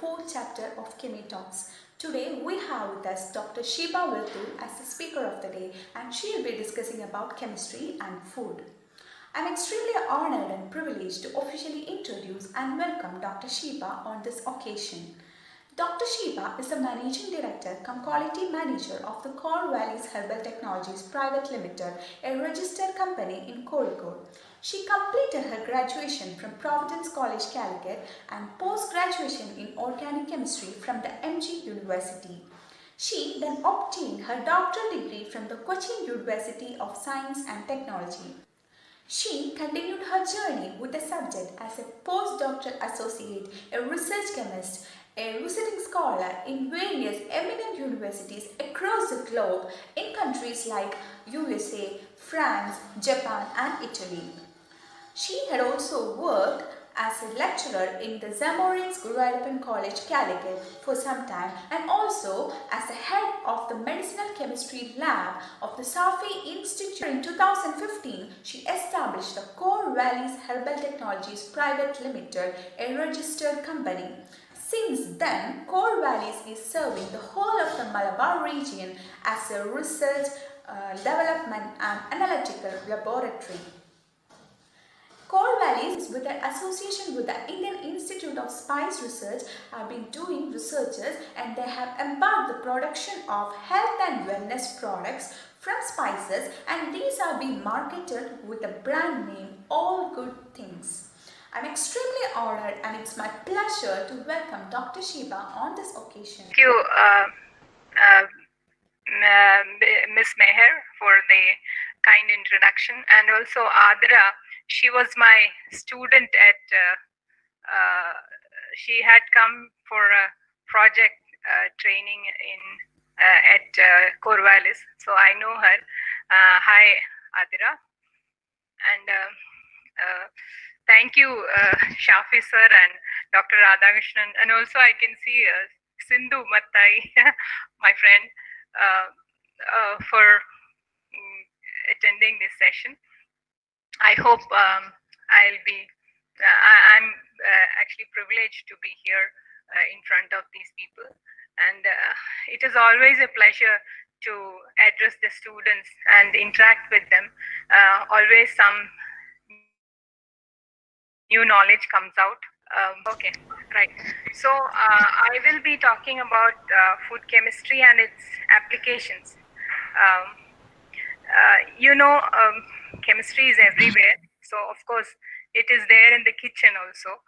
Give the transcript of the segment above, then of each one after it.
fourth chapter of Chemie Talks. Today we have with us Dr. Shiba Viltul as the speaker of the day, and she will be discussing about chemistry and food. I am extremely honored and privileged to officially introduce and welcome Dr. Shiba on this occasion. Dr. Shiba is the Managing Director cum Quality Manager of the Core Valleys Herbal Technologies Private Limited, a registered company in Kozhikode. She completed her graduation from Providence College, Calicut, and post-graduation in Organic Chemistry from the MG University. She then obtained her doctoral degree from the Cochin University of Science and Technology. She continued her journey with the subject as a postdoctoral associate, a research chemist, a visiting scholar in various eminent universities across the globe in countries like USA, France, Japan and Italy. She had also worked as a lecturer in the Zamorins Guruvayurappan College, Calicut for some time, and also as the head of the medicinal chemistry lab of the Safi Institute. In 2015, she established the Core Valleys Herbal Technologies Private Limited, a registered company. Since then, Core Valleys is serving the whole of the Malabar region as a research, development and analytical laboratory. Core Valleys, with an association with the Indian Institute of Spice Research, have been doing researches, and they have embarked the production of health and wellness products from spices, and these are being marketed with the brand name All Good Things. I'm extremely honored, and it's my pleasure to welcome Dr. Shiba on this occasion. Thank you, Ms. Meher, for the kind introduction, and also Adra. She was my student at, she had come for a project training in at Core Valleys, so I know her. Hi, Adra. And thank you, Shafi sir and Dr. Radhakrishnan, and also I can see Sindhu Mattai, my friend, for attending this session. I hope I'll be, I'm actually privileged to be here in front of these people. And it is always a pleasure to address the students and interact with them. Always some new knowledge comes out. Okay, right. So I will be talking about food chemistry and its applications. Chemistry is everywhere. So of course, it is there in the kitchen also.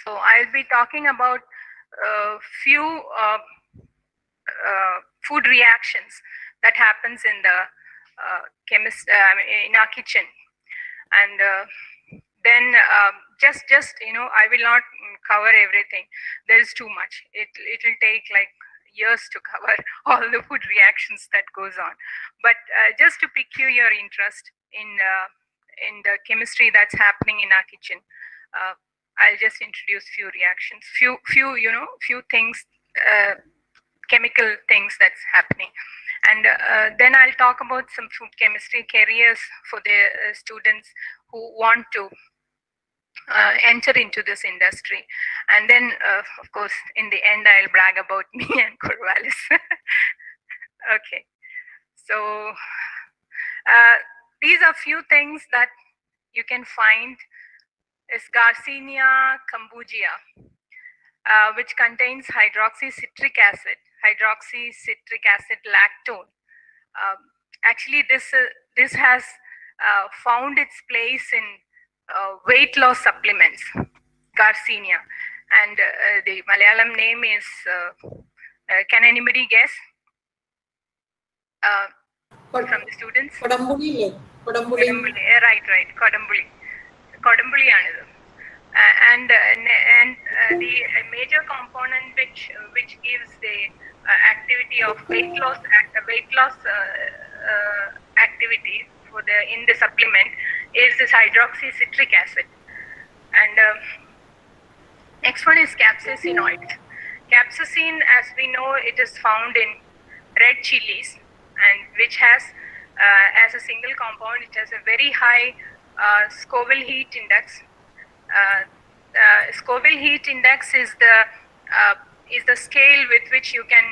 So I'll be talking about few food reactions that happens in the in our kitchen. And then just I will not cover everything. There is too much. It will take like years to cover all the food reactions that goes on. But just to pique your interest in the chemistry that's happening in our kitchen, I'll just introduce few reactions, few things, chemical things that's happening. And then I'll talk about some food chemistry careers for the students who want to enter into this industry. And then, of course, in the end, I'll brag about me and Core Valleys. Okay. So these are few things that you can find is Garcinia cambogia, which contains hydroxycitric acid lactone. Actually, this has found its place in weight loss supplements, Garcinia, and the Malayalam name is, can anybody guess from the students? Kodambuli. Right, Kodambuli anadu. And the major component which gives the activity of weight loss activity in the supplement is this hydroxycitric acid. And next one is capsaicinoid. Capsaicin, as we know, it is found in red chilies, and which has as a single compound, it has a very high Scoville heat index. Scoville heat index is the scale with which you can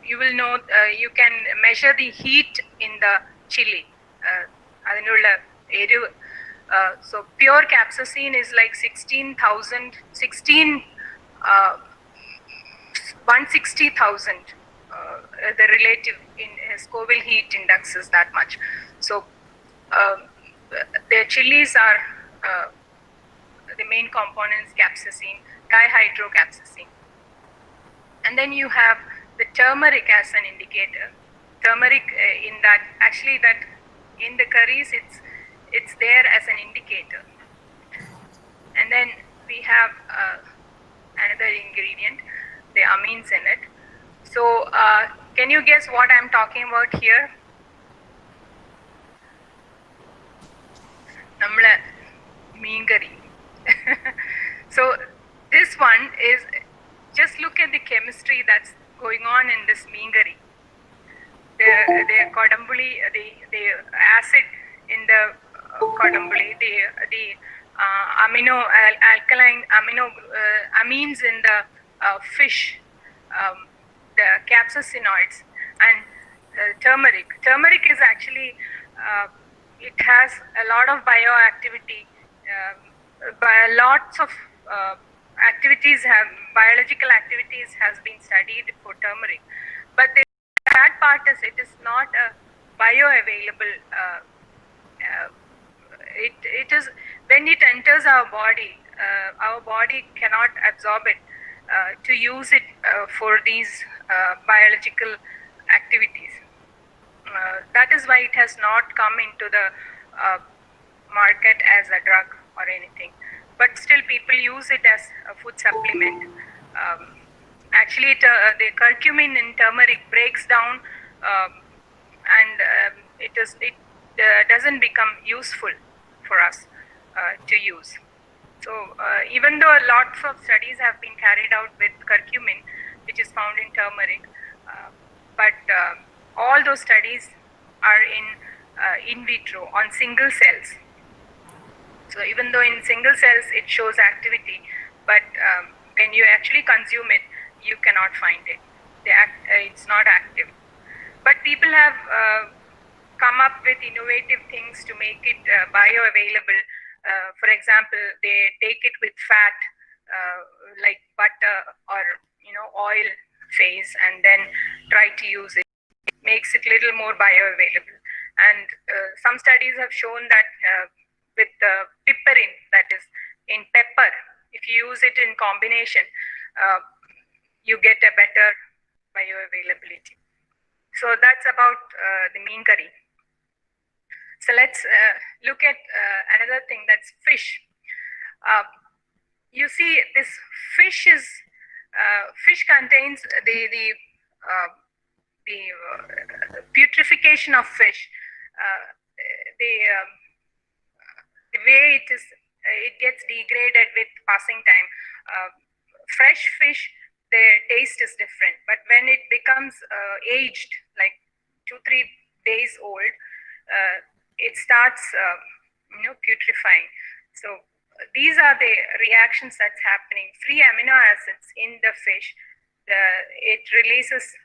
you will know you can measure the heat in the chili. അതിനുള്ള എരിവ്. So pure capsaicin is like 160,000. The relative in Scoville heat index is that much. So the chilies are the main components: capsaicin, dihydrocapsaicin. And then you have the turmeric as an indicator. Turmeric in that in the curries it's there as an indicator. And then we have another ingredient, the amines in it. So can you guess what I'm talking about here? Namla meen curry. So this one is, just look at the chemistry that's going on in this meen curry. The kodambuli, the acid in the kodambuli, the alkaline amines in the fish, the capsaicinoids, and turmeric. Turmeric is actually it has a lot of bioactivity. Lots of biological activities has been studied for turmeric, but the bad part is it is not a bioavailable. It is, when it enters our body cannot absorb it to use it for these biological activities. That is why it has not come into the market as a drug or anything. But still, people use it as a food supplement. Actually, the curcumin in turmeric breaks down, and it doesn't become useful for us to use. So even though lots of studies have been carried out with curcumin, which is found in turmeric, but all those studies are in vitro on single cells. So even though in single cells it shows activity, but when you actually consume it, you cannot find it. It's not active. But people have come up with innovative things to make it bioavailable. For example, they take it with fat, like butter or oil phase, and then try to use it. It makes it little more bioavailable. And some studies have shown that with piperin, that is in pepper, if you use it in combination, you get a better bioavailability. So that's about the meen curry. So let's look at another thing, that's fish. You see, this fish contains the putrefaction of fish. The way it gets degraded with passing time. Fresh fish, the taste is different, but when it becomes aged, like 2-3 days old, it starts putrefying. So these are the reactions that's happening. Free amino acids in the fish, it releases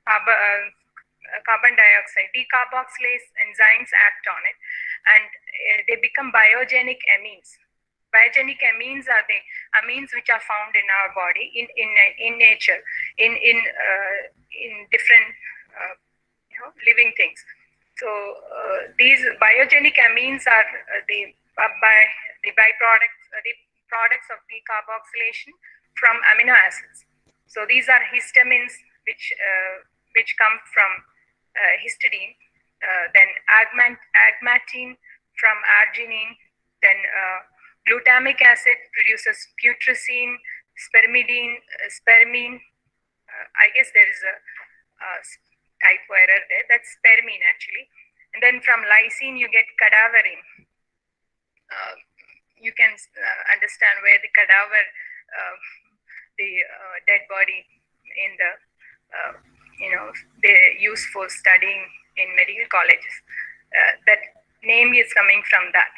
carbon dioxide. Decarboxylase enzymes act on it, and they become biogenic amines. Biogenic amines are the amines which are found in our body, in nature, in different living things. So these biogenic amines are the byproducts, the products of decarboxylation from amino acids. So these are histamines which come from histidine, then agmatine from arginine, then glutamic acid produces putrescine, spermine. I guess there is a typo error there. That's spermine actually. And then from lysine you get cadaverine. You can understand where the cadaver, the dead body in the they use for studying in medical colleges. That name is coming from that.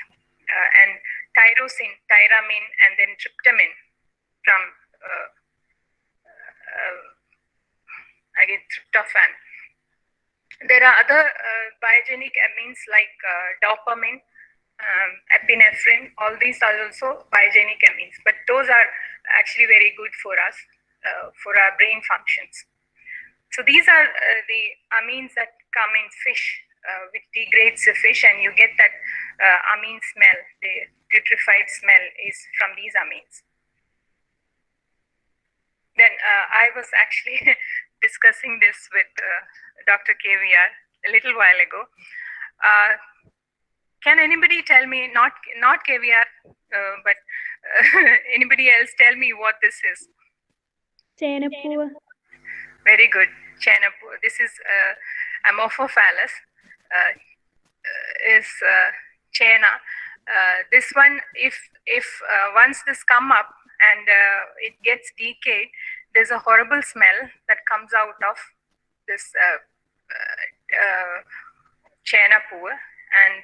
And tyrosine, tyramine, and then tryptamine from again tryptophan. There are other biogenic amines like dopamine, epinephrine. All these are also biogenic amines, but those are actually very good for us, for our brain functions. So these are the amines that come in fish, which degrades the fish, and you get that amine smell. The putrefied smell is from these amines. Then I was actually discussing this with Dr. KVR a little while ago. Can anybody tell me, not KVR, but anybody else tell me what this is? Chenapu. Very good, Chenapu. This is Amorphophallus, is Chena. This one, if once this come up and it gets decayed, there's a horrible smell that comes out of this Chenapu, and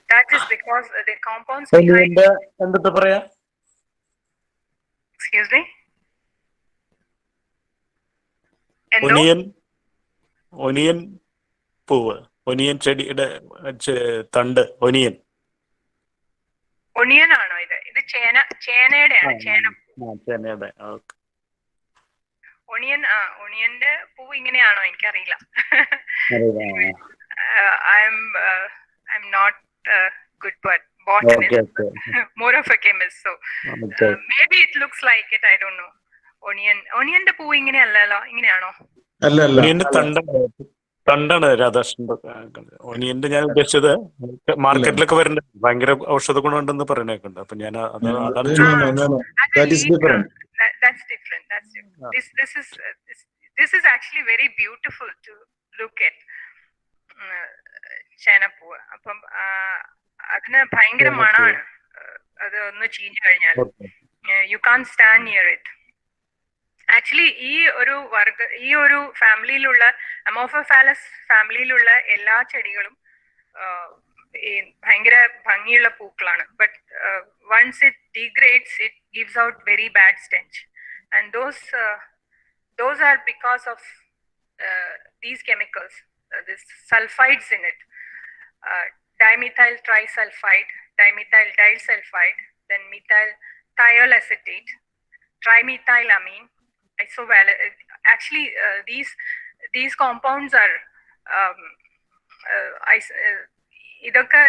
that is because the compounds behind. Excuse me. Onion പൂവ്, onion ചെടിയുടെ തണ്ട്, onion. Onion ആണോ ഇത്? ഇത് ചേനയുടെയാണ്. ചേനയുടെ. Onion, ഒണിയന്റെ പൂവ് ഇങ്ങനെയാണോ? എനിക്കറിയില്ല. I'm not good but botanist, more of a chemist, so maybe it looks like it, I don't know. ഒണിയന്റെ പൂവ് ഇങ്ങനെയല്ലല്ലോ, ഇങ്ങനെയാണോ? ഒനിയന്റെ തണ്ടാണ് രാധാകൃഷ്ണൻ. ഒനിയന്റെ ഞാൻ ഉദ്ദേശിച്ചത് മാർക്കറ്റിലൊക്കെ വരുന്നുണ്ട്, ഭയങ്കര ഔഷധ ഗുണമുണ്ടെന്ന് പറയുന്നേക്കുണ്ട്. അപ്പൊ ഞാൻ അതാണ് This is actually very beautiful to look at. ചേനപ്പൂവ്. അപ്പം അതിന് ഭയങ്കര മണമാണ്. അത് ഒന്ന് ചീഞ്ഞു കഴിഞ്ഞാൽ you can stand near it. Actually ഈ ഒരു ഫാമിലിയിലുള്ള അമോർഫോഫാലസ് ഫാമിലിയിലുള്ള എല്ലാ ചെടികളും ഭയങ്കര ഭംഗിയുള്ള പൂക്കളാണ്. But once it degrades it gives out very bad stench, and those are because of these chemicals, this sulfides in it. Dimethyl trisulfide, dimethyl disulfide, then methyl thiolacetate, trimethylamine, isovalent. Actually, these compounds are ഇതൊക്കെ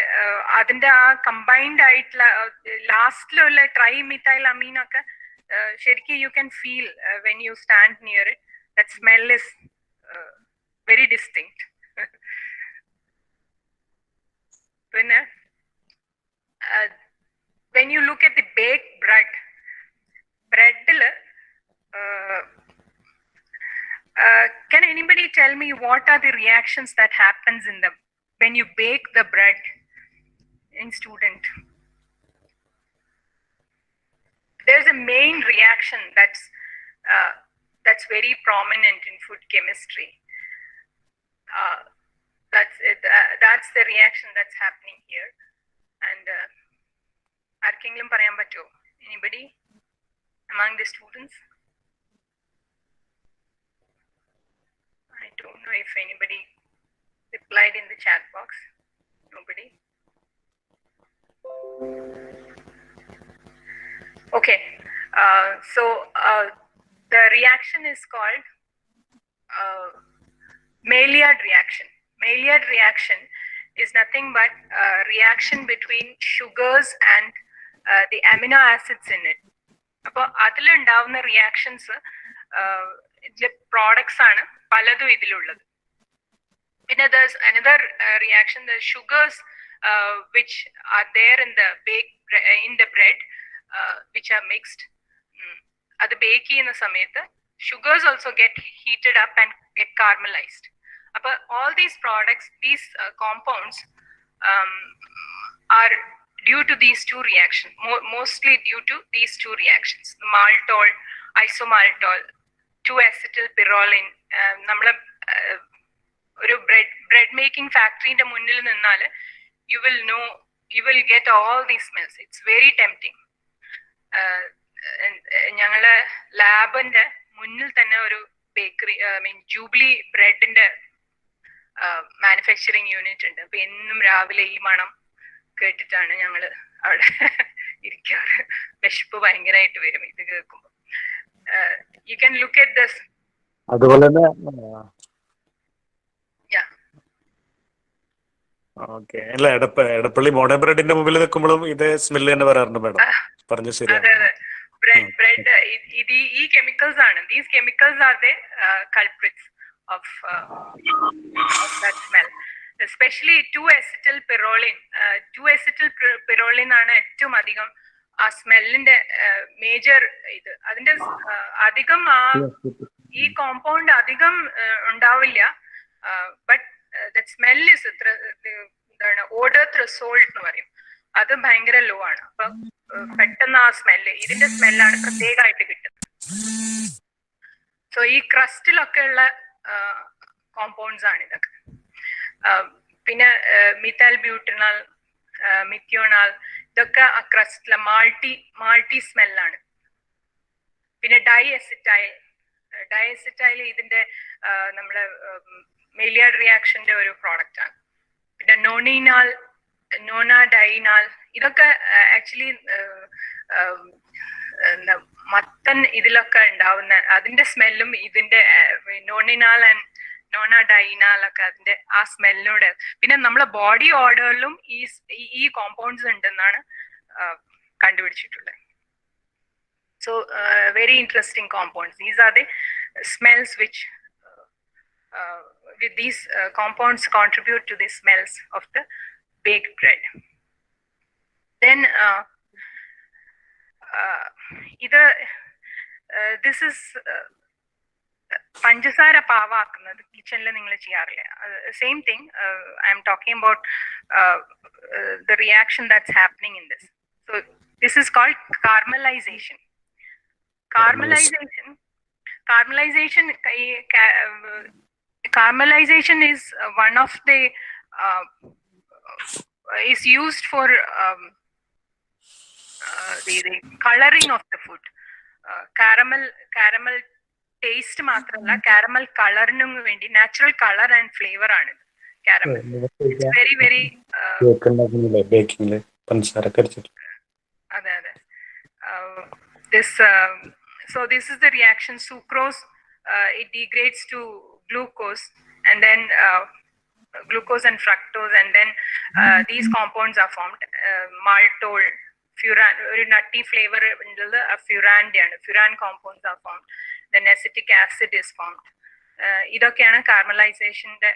അതിന്റെ ആ combined ആയിട്ടുള്ള ലാസ്റ്റിലുള്ള ട്രൈമിഥൈലമീൻ ഒക്കെ ശരിക്കും you can feel when you stand near it. That smell is very distinct. പിന്നെ when you look at the baked breadil, can anybody tell me what are the reactions that happens in the when you bake the bread in student? There's a main reaction that's very prominent in food chemistry. That's the reaction that's happening here. And ആർക്കെങ്കിലും പറയാൻ പറ്റുമോ? Anybody among the students? I don't know if anybody replied in the chat box. Nobody? Okay. So the reaction is called Maillard reaction. Maillard reaction is nothing but a reaction between sugars and the amino acids in it. അപ്പോൾ അതിലുണ്ടാവുന്ന reactions ഇതിലെ products ആണ് പലതും ഇതിലുള്ളത്. പിന്നെ there's another reaction, the sugars which are there in the bread which are mixed. അത് bake ചെയ്യുന്ന സമയത്ത് sugars also get heated up and get caramelized. But all these products, these compounds are due to these two reactions, mostly due to these two reactions, maltol, isomaltol, 2-acetylpyrroline. നമ്മളെ ഒരു bread making ഫാക്ടറിന്റെ മുന്നിൽ നിന്നാൽ you will know you will get all these smells. It's very tempting. ഞങ്ങളെ ലാബിന്റെ മുന്നിൽ തന്നെ ഒരു bakery jubilee ബ്രെഡിന്റെ manufacturing unit ഉണ്ട്. അപ്പൊ എന്നും രാവിലെ ഈ മണം കേട്ടിട്ടാണ് ഞങ്ങള് അവിടെ ഇരിക്കാറ്. വിശപ്പ് ഭയങ്കരമായിട്ട് വരും ഇത് കേൾക്കുമ്പോ. You can look at this. അതുപോലെ തന്നെ ഓക്കെ. അല്ല, എടപ്പള്ളി മോഡേൺ ബ്രെഡിന്റെ മുമ്പിൽ നിൽക്കുമ്പോഴും ഇതേ സ്മെല്ല് തന്നെ വരാറുണ്ട് മാഡം. പറഞ്ഞു ശരിയാണ്. ബ്രെഡ് ഈ കെമിക്കൽസ് ആണ്. These chemicals are the culprits of that smell. Especially 2-acetylpyrrolene. 2-acetylpyrrolene ആണ് ഏറ്റവും അധികം ആ സ്മെല്ലിന്റെ മേജർ ഇത്. അതിന്റെ അധികം ഈ കോമ്പൗണ്ട് അധികം ഉണ്ടാവില്ല. ബട്ട് ദ സ്മെൽ ഇസ് എന്താണ് ഓഡർ ത്രെഷോൾഡ് എന്ന് പറയും. അത് ഭയങ്കര ലോ ആണ്. അപ്പൊ പെട്ടെന്ന് ആ സ്മെല്ല്, ഇതിന്റെ സ്മെല്ലാണ് പ്രത്യേകമായിട്ട് കിട്ടുന്നത്. സോ ഈ ക്രസ്റ്റിലൊക്കെ ഉള്ള കോമ്പൗണ്ട്സ് ആണ് ഇതൊക്കെ. പിന്നെ മിഥൈൽ ബ്യൂട്ടനാൽ, മിഥിയോണാൽ, ഇതൊക്കെ ആ ക്രസ്റ്റിലെ മാൾട്ടി സ്മെല്ലാണ്. പിന്നെ ഡൈഅസറ്റൈൽ ഇതിന്റെ നമ്മുടെ മെലിയാഡ് റിയാക്ഷന്റെ ഒരു പ്രോഡക്റ്റ് ആണ്. പിന്നെ നോണാഡൈനാൽ, ഇതൊക്കെ ആക്ച്വലി എന്താ മത്തൻ ഇതിലൊക്കെ ഉണ്ടാവുന്ന അതിന്റെ സ്മെല്ലും ഇതിന്റെ നോണിനാൽ ആൻഡ് നോണാഡൈനാൽ ഒക്കെ അതിന്റെ ആ സ്മെല്ലിനോട്. പിന്നെ നമ്മളെ ബോഡി ഓർഡറിലും ഈ കോമ്പൗണ്ട്സ് ഉണ്ടെന്നാണ് കണ്ടുപിടിച്ചിട്ടുള്ളത്. So very interesting compounds. These are the smells which with these compounds contribute to the smells of the baked bread. Then this is പഞ്ചസാര പാവാക്കുന്നത് കിച്ചണിൽ നിങ്ങൾ ചെയ്യാറില്ലേ? Same thing I am talking about the reaction that's happening in this. So this is called caramelization. Caramelization is one of the is used for the coloring of the food. Caramel taste മാത്രമല്ല, caramel കളറിനും വേണ്ടി natural colour and flavour ആണ് caramel. It's very very ബേക്കിംഗില് പഞ്ചസാര കരിച്ചിട്ട്. അതെ. So this is the reaction. Sucrose, it degrades to glucose, and then glucose and fructose, and then these compounds are formed. Maltol, furan, ഒരു nutty flavor ഉള്ളത് furande ആണ്. Furan compounds are formed. Then acetic acid is formed. ഇതൊക്കെയാണ് കാരമലൈസേഷന്റെ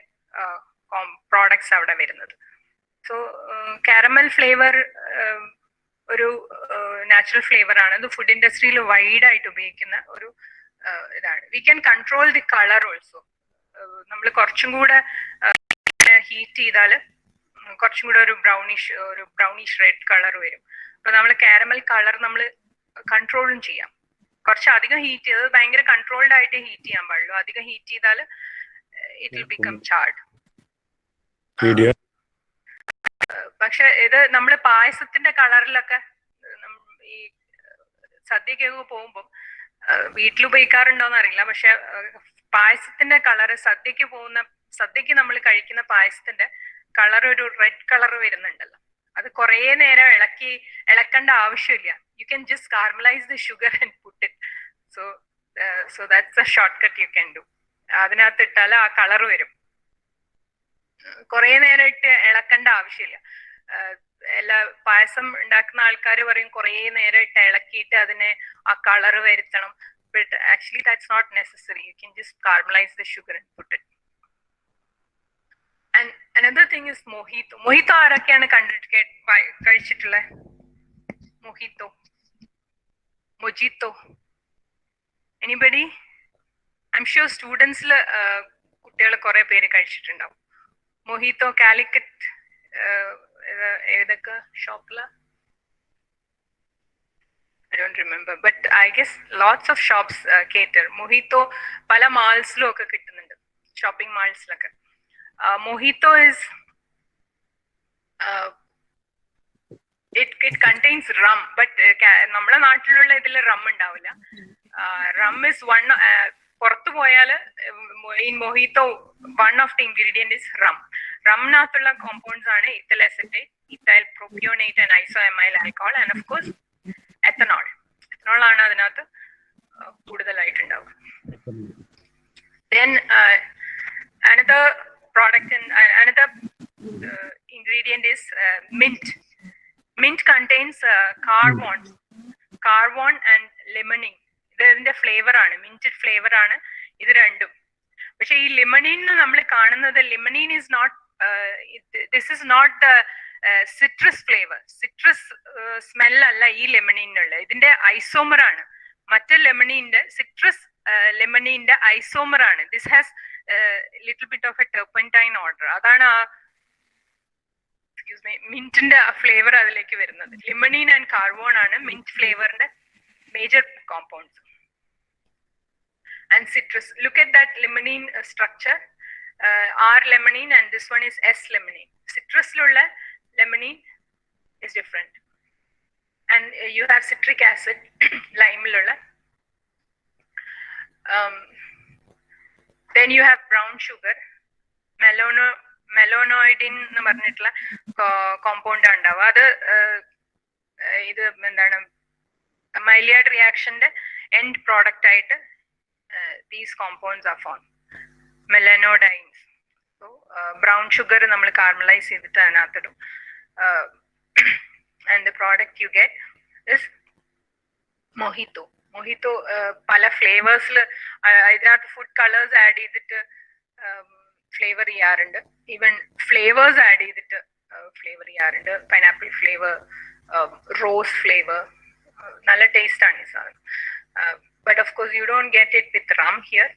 products അവിടെ വരുന്നത്. So caramel flavour ഒരു natural flavour ആണ്. ഇത് food ഇൻഡസ്ട്രിയിൽ വൈഡ് ആയിട്ട് ഉപയോഗിക്കുന്ന ഒരു ഇതാണ്. We can control the colour also. നമ്മൾ കുറച്ചും കൂടെ ഹീറ്റ് ചെയ്താൽ കുറച്ചും കൂടെ ഒരു ബ്രൗണിഷ് റെഡ് കളർ വരും. അപ്പൊ നമ്മൾ കാരമൽ കളർ നമ്മൾ കൺട്രോളും ചെയ്യാം. കുറച്ചധികം ഹീറ്റ് ചെയ്തത് ഭയങ്കര കൺട്രോൾഡ് ആയിട്ട് ഹീറ്റ് ചെയ്യാൻ പാടുള്ളൂ. അധികം ഹീറ്റ് ചെയ്താൽ ഇറ്റ് വിൽ ബിക്കം ചാർഡ്. പക്ഷെ ഇത് നമ്മൾ പായസത്തിന്റെ കളറിലൊക്കെ ഈ സദ്യക്കൊക്കെ പോകുമ്പോൾ വീട്ടിൽ ഉപയോഗിക്കാറുണ്ടോന്ന് അറിയില്ല, പക്ഷെ പായസത്തിന്റെ കളറ് സദ്യക്ക് നമ്മൾ കഴിക്കുന്ന പായസത്തിന്റെ കളർ ഒരു റെഡ് കളർ വരുന്നുണ്ടല്ലോ. അത് കുറേ നേരം ഇളക്കേണ്ട ആവശ്യമില്ല. You can just caramelise the sugar and put it. So that's a short cut you can do. അതിനകത്ത് ഇട്ടാൽ ആ കളർ വരും. കുറേ നേരം ഇട്ട് ഇളക്കേണ്ട ആവശ്യമില്ല. എല്ലാ പായസം ഉണ്ടാക്കുന്ന ആൾക്കാർ പറയും കുറേ നേരം ഇട്ട് ഇളക്കിയിട്ട് അതിനെ ആ കളർ വരുത്തണം. But actually that's not necessary. You can just caramelise the sugar and put it. And another thing is mojito. Mojito ആരൊക്കെയാണ് കഴിച്ചിട്ടുള്ളത്? Mojito anybody? I am sure സ്റ്റുഡൻസിൽ കുട്ടികൾ കുറെ പേര് കഴിച്ചിട്ടുണ്ടാവും. മൊഹിത്തോ കാലിക്കറ്റ് ഏതൊക്കെ ഷോപ്പില? I don't remember, but I guess lots of shops cater. Mojito പല മാൾസിലും ഒക്കെ കിട്ടുന്നുണ്ട്, shopping മാൾസിലൊക്കെ. Mojito is it contains rum, but നമ്മുടെ നാട്ടിലുള്ള ഇതിൽ റം ഉണ്ടാവില്ല. Rum is one. പുറത്തു പോയാൽ in mojito one of the ingredient is rum. റംനകത്തുള്ള compounds ആണ് ethyl acetate, ethyl propionate and isoamyl alcohol, and of course ethanol. Ethanol ആണ് അതിനകത്ത് കൂടുതലായിട്ടുണ്ടാവുക. Then another product and another ingredient is mint. Mint contains carvon and limonene. ഇതിന്റെ flavour ആണ്, മിന്റഡ് flavour ആണ് ഇത് രണ്ടും. പക്ഷെ ഈ ലിമണീന് നമ്മൾ കാണുന്നത്, limonene is not, this is not the citrus flavour, citrus smell അല്ല ഈ ലെമണീനുള്ള. ഇതിന്റെ ഐസോമർ ആണ്. മറ്റേ ലെമണീന്റെ സിട്രസ് ലെമണീന്റെ ഐസോമർ ആണ്. This has little bit of a turpentine odour. അതാണ് ആ മിന്റിന്റെ ആ ഫ്ലേവർ അതിലേക്ക് വരുന്നത്. ലിമണീൻ ആൻഡ് കാർബോൺ ആണ് മിന്റ് ഫ്ലേവറിന്റെ major compounds. And citrus, look at that limonene structure, R limonene, and this one is S limonene. Citrus lulla limonene is different, and you have citric acid lime lulla. Then you have brown sugar, melanoidin nu parnittulla compound undava. Adu idu endana Maillard reaction de end product aayittu these compounds are formed, melanodines. So brown sugar നമ്മൾ caramelize ചെയ്തിട്ട് അതിനകത്തിടും, and the product you get is mojito. Mojito പല ഫ്ലേവേഴ്സിൽ ഇതിനകത്ത് food colours add ചെയ്തിട്ട് flavour ചെയ്യാറുണ്ട്. Even flavours add ചെയ്തിട്ട് flavour ചെയ്യാറുണ്ട്. Pineapple flavour, rose flavour, നല്ല taste ആണ് ഈ സാധനം. But of course, you don't get it with rum here.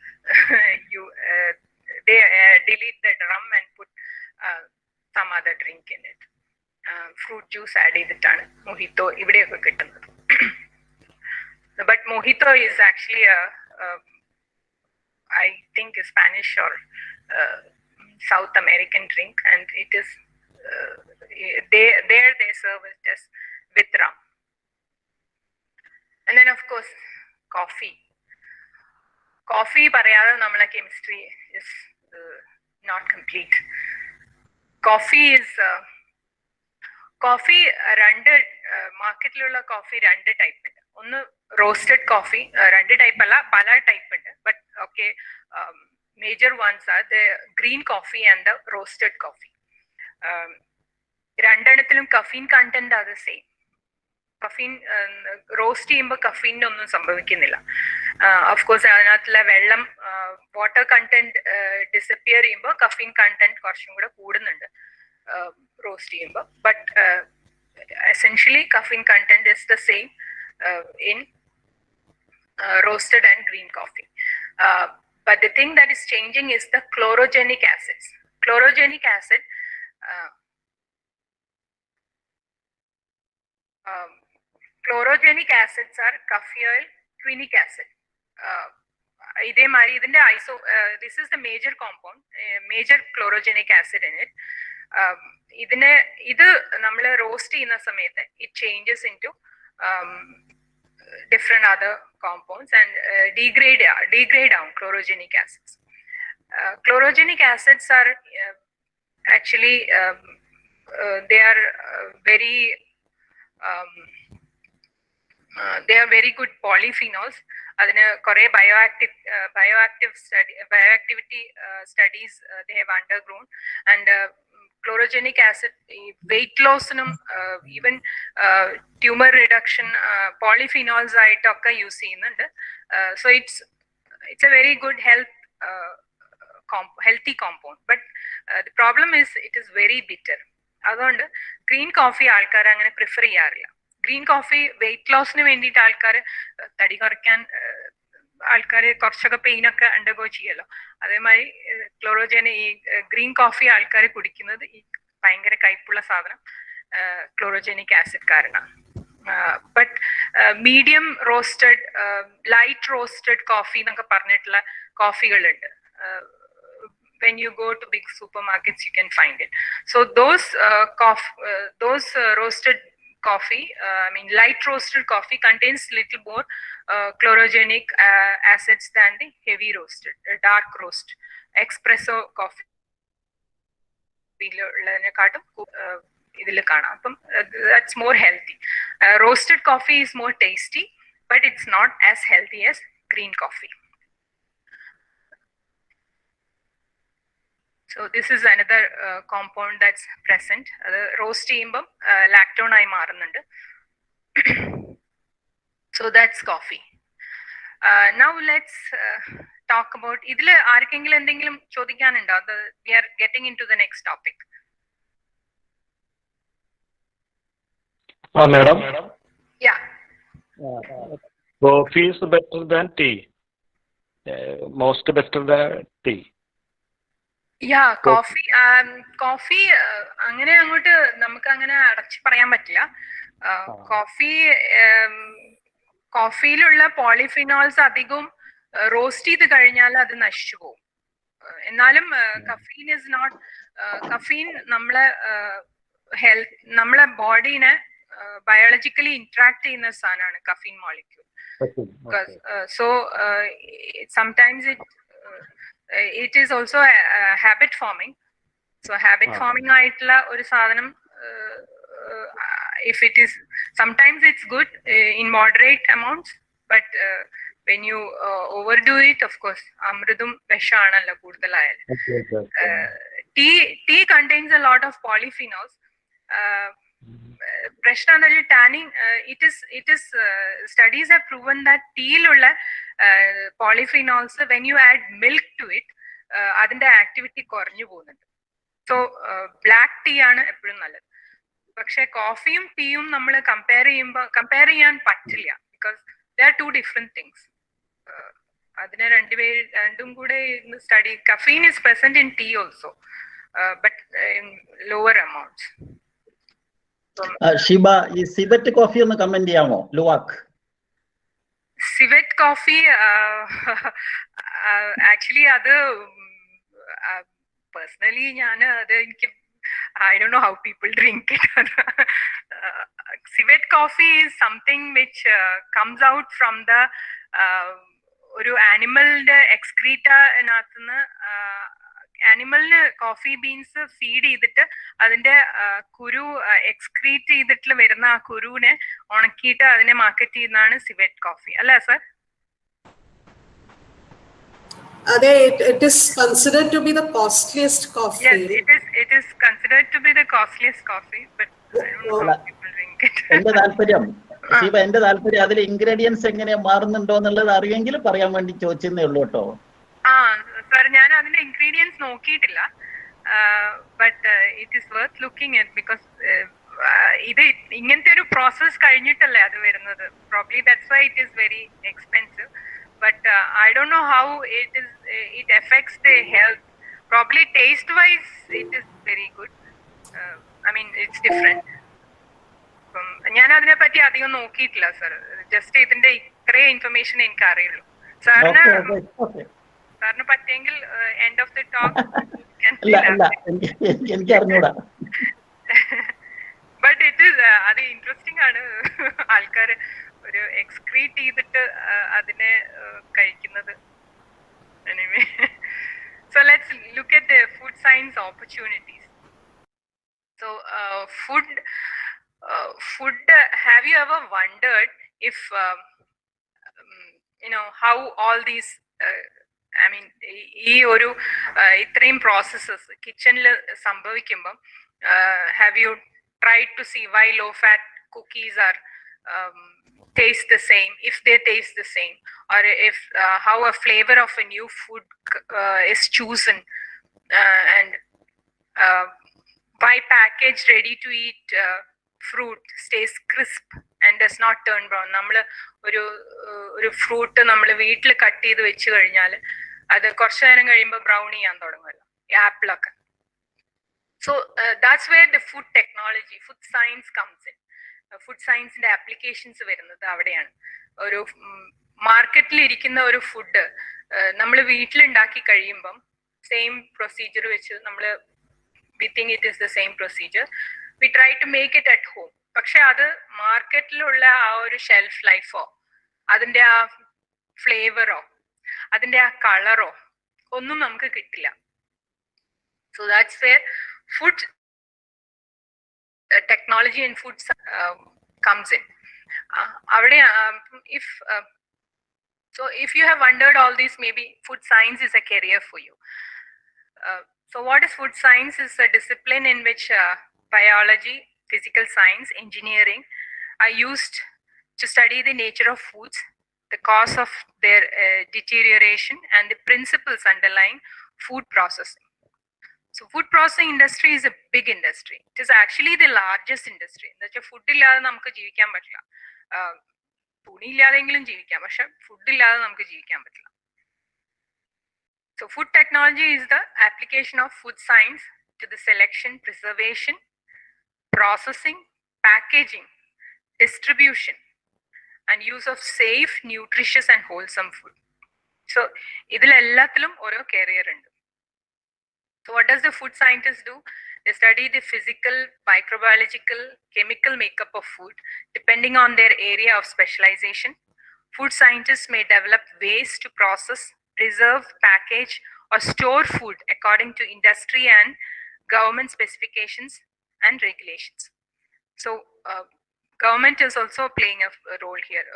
They delete that rum and put some other drink in it. Fruit juice add ചെയ്തിട്ടാണ് mojito ഇവിടെയൊക്കെ കിട്ടുന്നത്. But mojito is actually I think a Spanish or South American drink, and it is they serve it as with rum. And then of course coffee പറയാതെ നമ്മളെ chemistry is not complete. Coffee രണ്ട് മാർക്കറ്റിലുള്ള coffee രണ്ട് type ഉണ്ട്. ഒന്ന് roasted coffee, രണ്ട് type അല്ല പല type ഉണ്ട്. But okay, major ones are the green coffee and the roasted coffee. രണ്ടെണ്ണത്തിലും കഫീൻ കണ്ടന്റ് അത് സെയിം. കഫീൻ റോസ്റ്റ് ചെയ്യുമ്പോൾ കഫീനിന് ഒന്നും സംഭവിക്കുന്നില്ല. ഓഫ് കോഴ്സ് അതിനകത്തുള്ള വെള്ളം, വാട്ടർ കണ്ടന്റ് ഡിസപ്പിയർ ചെയ്യുമ്പോൾ കഫീൻ കണ്ടന്റ് കുറച്ചും കൂടെ കൂടുന്നുണ്ട് റോസ്റ്റ് ചെയ്യുമ്പോൾ. But essentially caffeine content is the same in roasted and green coffee. But the thing that is changing is the chlorogenic acids. Chlorogenic acid chlorogenic acids are coffee oil, quinic acid. This is the major compound, major chlorogenic acid in it. ഇത് നമ്മൾ roast ചെയ്യുന്ന സമയത്ത് it changes into different other compounds and degrade down chlorogenic acids. Chlorogenic acids are actually they are very good polyphenols. adine kore bioactivity studies they have undergone, and chlorogenic acid weight loss num even tumor reduction polyphenols aayitokka use cheyyunnund. So it's a very good healthy compound, but the problem is it is very bitter. adonde green coffee aalkar angane prefer cheyyarilla. Green coffee weight loss nu vendite aalkar tadi korikkan ആൾക്കാര് കുറച്ചൊക്കെ pain ഒക്കെ undergo ചെയ്യല്ലോ. അതേമാതിരി ഈ green coffee ആൾക്കാർ കുടിക്കുന്നത് ഈ ഭയങ്കര കയ്പുള്ള സാധനം ക്ലോറോജനിക് ആസിഡ് കാരണം. But medium roasted, light roasted coffee എന്നൊക്കെ പറഞ്ഞിട്ടുള്ള കോഫികളുണ്ട്. when you go to big supermarkets you can find it. So those roasted coffee, light roasted coffee contains little more chlorogenic acids than the heavy roasted, dark roast. Espresso coffee that's more healthy. Roasted coffee is more tasty, but it's not as healthy as green coffee. So this is another compound that's present. Roast ചെയ്യുമ്പം lactone ആയി മാറുന്നുണ്ട്. So that's coffee. Now let's talk about ഇതിൽ ആർക്കെങ്കിലും എന്തെങ്കിലും ചോദിക്കാനുണ്ടോ? We are getting into the next topic. Madam. Yeah. Coffee is better than tea. Most better than tea. Yeah, coffee അങ്ങനെ അങ്ങോട്ട് നമുക്ക് അങ്ങനെ അടച്ചു പറയാൻ പറ്റില്ല. കോഫിയിലുള്ള പോളിഫിനോൾസ് അധികവും റോസ്റ്റ് ചെയ്ത് കഴിഞ്ഞാൽ അത് നശിച്ചു പോകും. എന്നാലും കഫീൻ നമ്മളെ ബോഡീനെ ബയോളജിക്കലി ഇന്ററാക്ട് ചെയ്യുന്ന സാധനമാണ് caffeine molecule. So sometimes it is also habit forming. So habit forming ആയിട്ടുള്ള ഒരു സാധനം, if it is, sometimes it's good in moderate amounts, but when you overdo it, of course അമൃതും വിഷാണല്ലോ കൂടുതലായാലും. Tea contains a lot of polyphenols. പ്രശ്നം എന്താ വെച്ചാൽ tannin, it is studies have proven that ടീയിലുള്ള polyphenols when you add milk to it, അതിന്റെ activity കുറഞ്ഞു പോകുന്നുണ്ട്. So black tea ആണ് എപ്പോഴും നല്ലത്. പക്ഷെ കോഫിയും ടീയും നമ്മൾ കമ്പയർ ചെയ്യാൻ പറ്റില്ല, because they are 2 different things. അതിനെ രണ്ടും കൂടെ study. Caffeine is present in tea also, but in lower amounts. Shiba, ഈ സിവറ്റ് കോഫി ഒന്ന് കമന്റ് ചെയ്യാമോ? ലുവാക്ക് സിവറ്റ് കോഫി ആക്ച്വലി അത് പേഴ്സണലി അത് എനിക്ക് I don't know how people drink it. Civet coffee is something which comes out from the ഒരു ആനിമലിന്റെ എക്സ്ക്രീറ്റനകത്തുനിന്ന് ആനിമലിന് coffee beans feed ചെയ്തിട്ട് അതിന്റെ കുരു എക്സ്ക്രീറ്റ് ചെയ്തിട്ട് വരുന്ന ആ കുരുവിനെ ഉണക്കിയിട്ട് അതിനെ മാർക്കറ്റ് ചെയ്യുന്നതാണ് സിവറ്റ് കോഫി, അല്ലേ sir? It is considered to be the costliest coffee. Yes, it is considered to be the costliest coffee, but I don't know how people drink it. എന്റെ താല്പര്യം അതിൽ ഇൻഗ്രീഡിയൻസ് എങ്ങനെ മാറുന്നുണ്ടോ എന്നുള്ളത് അറിയെങ്കിൽ പറയാൻ വേണ്ടി ചോദിച്ചെന്നേ ഉള്ളൂ കേട്ടോ. സർ, ഞാൻ അതിന്റെ ഇൻഗ്രീഡിയൻസ് നോക്കിയിട്ടില്ല, but it is worth looking at, because ഇത് ഇങ്ങനത്തെ ഒരു പ്രോസസ് കഴിഞ്ഞിട്ടല്ലേ അത് വരുന്നത്. Probably that's why it is very expensive. But I don't know how it affects the health. Probably taste wise it is very good. It's different. ഞാൻ അതിനെ പറ്റി അധികം നോക്കിയിട്ടില്ല സർ. ജസ്റ്റ് ഇതിന്റെ ഇത്രേ ഇൻഫർമേഷൻ എനിക്ക് അറിയുള്ളൂ. സാറിന് പറ്റിയെങ്കിൽ എൻഡ് ഓഫ് ദി ടോക്ക് എനിക്ക് അറിഞ്ഞൂടാ. ബട്ട് ഇറ്റ് ഈസ് അത് ഇൻട്രസ്റ്റിംഗ് ആണ്. ആൾക്കാര് ഒരു എക്സ്ക്രീറ്റ് ചെയ്തിട്ട് അതിനെ കഴിക്കുന്നത്. Anyway, so let's look at the food science opportunities. So food, have you ever wondered if how all these ഈ ഒരു ഇത്രയും പ്രോസസ്സസ് കിച്ചണിൽ സംഭവിക്കുമ്പം have you tried to see why low fat cookies are taste the same, if they taste the same, or if how a flavor of a new food is chosen, and why packaged ready to eat fruit stays crisp and does not turn brown. നമ്മൾ ഒരു fruit നമ്മൾ വീട്ടിൽ cut ചെയ്ത് വെച്ച് കഴിഞ്ഞാൽ അത് കുറച്ചു നേരം കഴിയുമ്പോൾ ബ്രൗൺ ചെയ്യാൻ തുടങ്ങുമല്ലോ, ആപ്പിളൊക്കെ. So that's where the food technology, food science comes in. ഫുഡ് സയൻസിന്റെ ആപ്ലിക്കേഷൻസ് വരുന്നത് അവിടെയാണ്. ഒരു മാർക്കറ്റിൽ ഇരിക്കുന്ന ഒരു ഫുഡ് നമ്മൾ വീട്ടിലുണ്ടാക്കി കഴിയുമ്പം സെയിം പ്രൊസീജിയർ വെച്ച് we think it is the same procedure, we try to make it at home. പക്ഷെ അത് മാർക്കറ്റിലുള്ള ആ ഒരു ഷെൽഫ് ലൈഫോ അതിന്റെ ആ ഫ്ലേവറോ അതിന്റെ ആ കളറോ ഒന്നും നമുക്ക് കിട്ടില്ല. So that's wear food technology and food comes in. So if you have wondered all these, maybe food science is a career for you. So what is food science? Is a discipline in which biology, physical science, engineering are used to study the nature of foods, the cause of their deterioration, and the principles underlying food processing. So food processing industry is a big industry. It is actually the largest industry. എന്നുവെച്ചാൽ food ഇല്ലാതെ നമുക്ക് ജീവിക്കാൻ പറ്റില്ല. തുണി ഇല്ലാതെങ്കിലും ജീവിക്കാം, പക്ഷെ food ഇല്ലാതെ നമുക്ക് ജീവിക്കാൻ പറ്റില്ല. So food technology is the application of food science to the selection, preservation, processing, packaging, distribution, and use of safe, nutritious and wholesome food. So ഇതിലെല്ലാത്തിലും ഓരോ career ഉണ്ട്. So what does the food scientist do? They study the physical, microbiological, chemical makeup of food depending on their area of specialization. Food scientists may develop ways to process, preserve, package, or store food according to industry and government specifications and regulations. So government is also playing a role here.